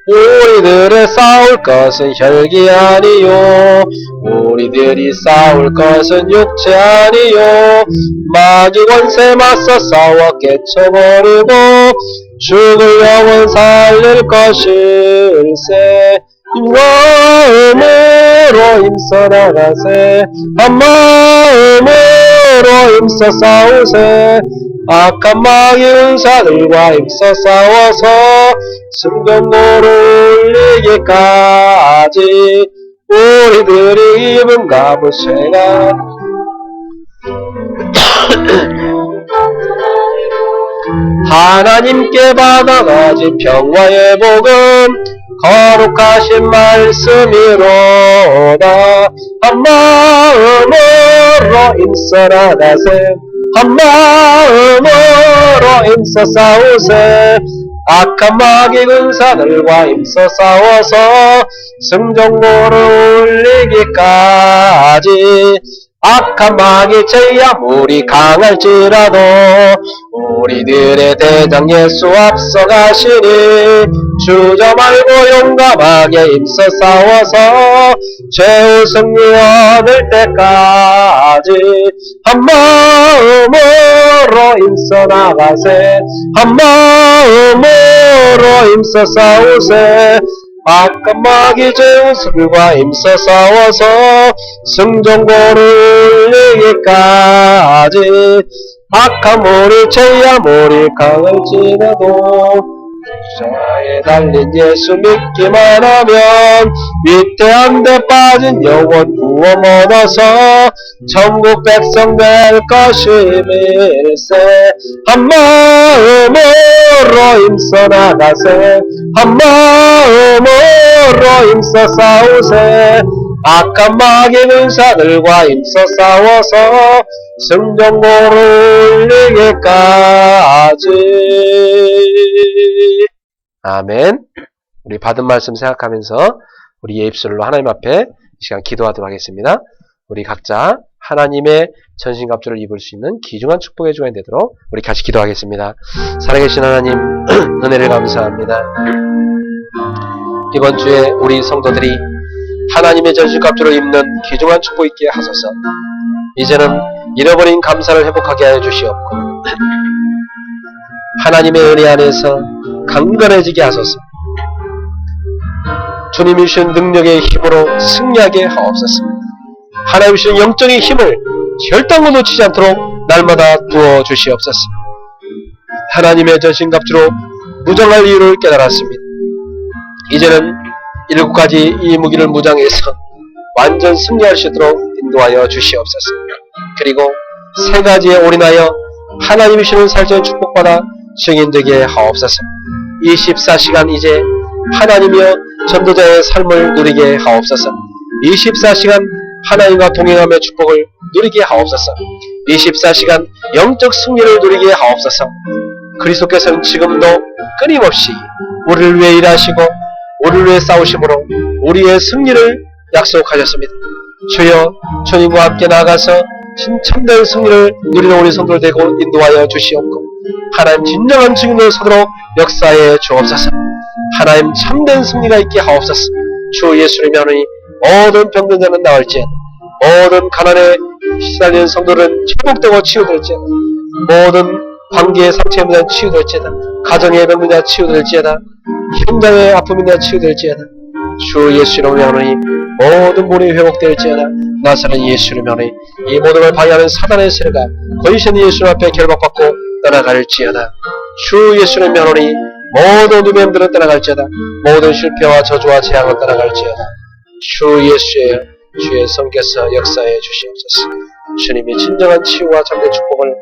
우리들의 싸울 것은 혈기 아니요, 우리들이 싸울 것은 육체 아니요, 마귀 권세 맞서 싸워 깨쳐버리고 죽을 영혼 살릴 것일세. 마음으로 힘써 나가세, 한 마음으로 힘써 싸우세. 악한 마귀 은사들과 힘써 싸워서 승전고를 올리기까지 우리들이 입은 값을쇠가 하나님께 받아가진 평화의 복음 거룩하신 말씀이로다. 한 마음으로 힘써 나가세, 한 마음으로 힘써 싸우세. 악한 마귀 군사들과 힘써 싸워서 승전고를 올리기까지. 악한 마귀 죄 아무리 강할지라도 우리들의 대장 예수 앞서가시니 주저 말고 용감하게 힘써 싸워서 최후 승리 얻을 때까지. 한 마음으로 힘써 나가세, 한 마음으로 힘써 싸우세. 악한 마귀 죄수들과 힘써 싸워서 승전고를 올리기까지. 악한 무리 죄야 무리 강할지라도 자에 달린 예수 믿기만 하면 위태한 데 빠진 영혼 구원 얻어서 천국 백성 될 것임일세. 한 마음으로 힘써 나가세, 한 마음으로 힘써 싸우세. 악한 마귀 은사들과 힘써 싸워서 승전고를 올리기까지. 아멘. 우리 받은 말씀 생각하면서 우리의 입술로 하나님 앞에 이 시간 기도하도록 하겠습니다. 우리 각자 하나님의 전신갑주를 입을 수 있는 귀중한 축복의 주간이 되도록 우리 같이 기도하겠습니다. 살아계신 하나님, 은혜를 감사합니다. 이번 주에 우리 성도들이 하나님의 전신갑주를 입는 귀중한 축복 있게 하소서. 이제는 잃어버린 감사를 회복하게 하여 주시옵고 하나님의 은혜 안에서 강건해지게 하소서. 주님이 주신 능력의 힘으로 승리하게 하옵소서. 하나님 주신 영적인 힘을 절단고 놓치지 않도록 날마다 부어 주시옵소서. 하나님의 전신갑주로 무장할 이유를 깨달았습니다. 이제는 7가지 이 무기를 무장해서 완전 승리할 수 있도록 인도하여 주시옵소서. 그리고 3가지에 올인하여 하나님이 주시는 살전 축복받아 증인되게 하옵소서. 24시간 이제 하나님이여 전도자의 삶을 누리게 하옵소서. 24시간 하나님과 동행하며 축복을 누리게 하옵소서. 24시간 영적 승리를 누리게 하옵소서. 그리스도께서는 지금도 끊임없이 우리를 위해 일하시고 우리를 위해 싸우심으로 우리의 승리를 약속하셨습니다. 주여, 주님과 함께 나아가서 참된 승리를 누리는 우리 성도들 되고 인도하여 주시옵고 하나님 진정한 증인으로 서도록 역사해 주옵소서. 하나님 참된 승리가 있게 하옵소서. 주 예수를 명하니 모든 병든 자는 나을지어다. 모든 가난에 시달리는 성도는 회복되고 치유될지어다. 모든 관계의 상처에 문제 치유될지어다. 가정의 병든 자 치유될지어다. 현장의 아픔인 자 치유될지어다. 주 예수를 명하니 모든 문이 회복될지어다. 나사렛 예수를 명하니 이 모든 걸 방해하는 사단의 세력가 거짓된 예수 앞에 결박받고 떠나갈지어다. 주 예수를 명하니 모든 누명들은 떠나갈지어다. 모든 실패와 저주와 재앙은 떠나갈지어다. 주 예수의 주의 성께서 역사해 주시옵소서. 주님이 진정한 치유와 참된 축복을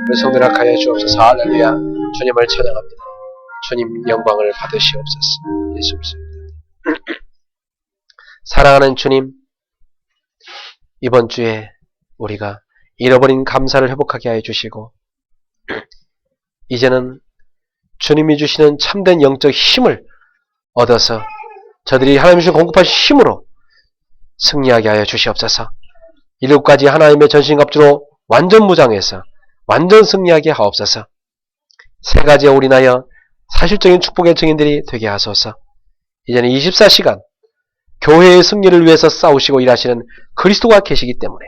우리 성도들 하여 주옵소서. 할렐루야. 주님을 찬양합니다. 주님 영광을 받으시옵소서. 예수 믿습니다. 사랑하는 주님, 이번 주에 우리가 잃어버린 감사를 회복하게 하여 주시고 이제는 주님이 주시는 참된 영적 힘을 얻어서 저들이 하나님 주신 공급하신 힘으로 승리하게 하여 주시옵소서. 이곳까지 하나님의 전신갑주로 완전 무장해서 완전 승리하게 하옵소서. 세 가지에 올인하여 사실적인 축복의 증인들이 되게 하소서. 이제는 24시간 교회의 승리를 위해서 싸우시고 일하시는 그리스도가 계시기 때문에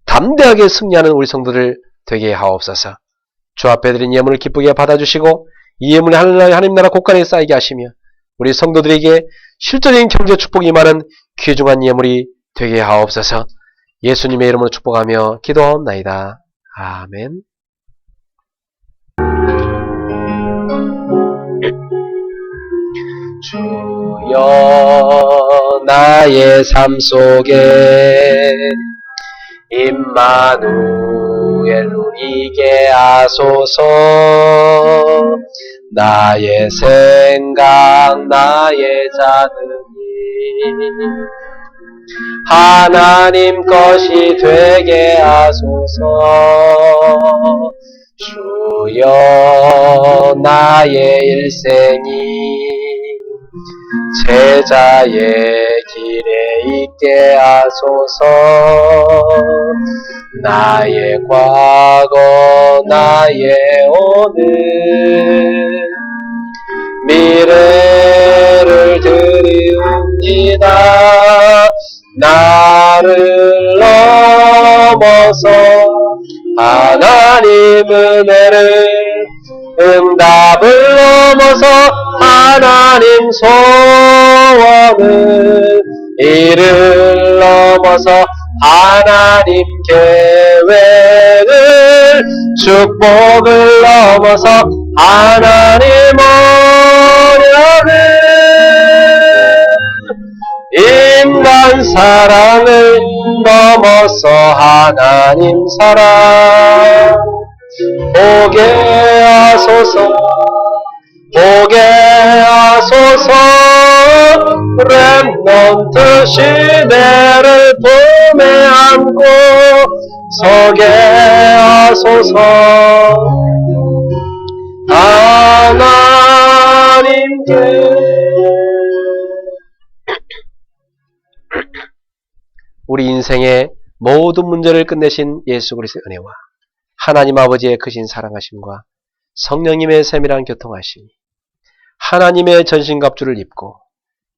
담대하게 승리하는 우리 성도들 되게 하옵소서. 주 앞에 드린 예물을 기쁘게 받아주시고 이 예물이 하나님 나라 곳간에 쌓이게 하시며 우리 성도들에게 실질적인 경제 축복이 임하는 귀중한 예물이 되게 하옵소서. 예수님의 이름으로 축복하며 기도하옵나이다. 아멘. 주여 나의 삶 속에 임마누엘 누리게 하소서. 나의 생각 나의 자능이 하나님 것이 되게 하소서. 주여 나의 일생이 제자의 길에 있게 하소서. 나의 과거 나의 오늘 미래를 드리옵니다. 나를 넘어서 하나님 은혜를 응답을 넘어서 하나님 소원을 이를 넘어서 하나님 계획을 축복을 넘어서 하나님 언약을 인간 사랑을 넘어서 하나님 사랑 보게 하소서. 보게 하소서. 렘넌트 시대를 품에 안고 서게 하소서. 하나님께 우리 인생의 모든 문제를 끝내신 예수 그리스도의 은혜와 하나님 아버지의 크신 사랑하심과 성령님의 세밀한 교통하심이 하나님의 전신갑주를 입고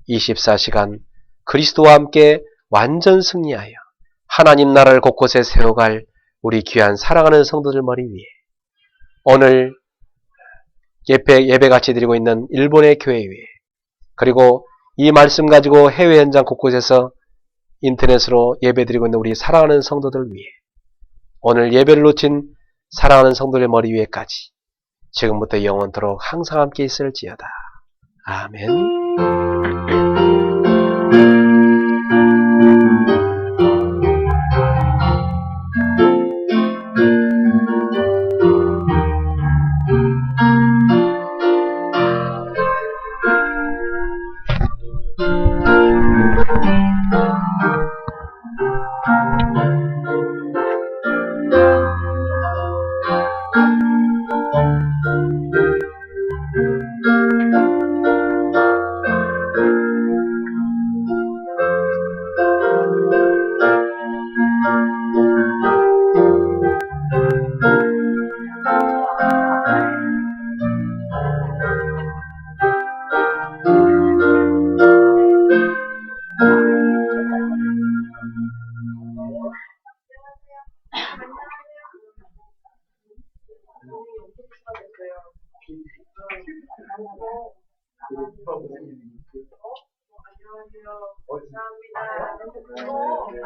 24시간 그리스도와 함께 완전 승리하여 하나님 나라를 곳곳에 세워갈 우리 귀한 사랑하는 성도들 머리 위에 오늘 예배같이 드리고 있는 일본의 교회 위에 그리고 이 말씀 가지고 해외 현장 곳곳에서 인터넷으로 예배드리고 있는 우리 사랑하는 성도들 위에 오늘 예배를 놓친 사랑하는 성도들의 머리 위에까지 지금부터 영원토록 항상 함께 있을지어다. 아멘.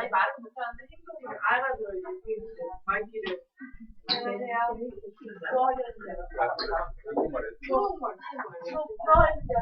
아니 말은 못하는데 행동을 알아들어요. 말귀를. 안녕하세요. 좋아하시는 대로. 좋은 말. 좋아하시는 대로.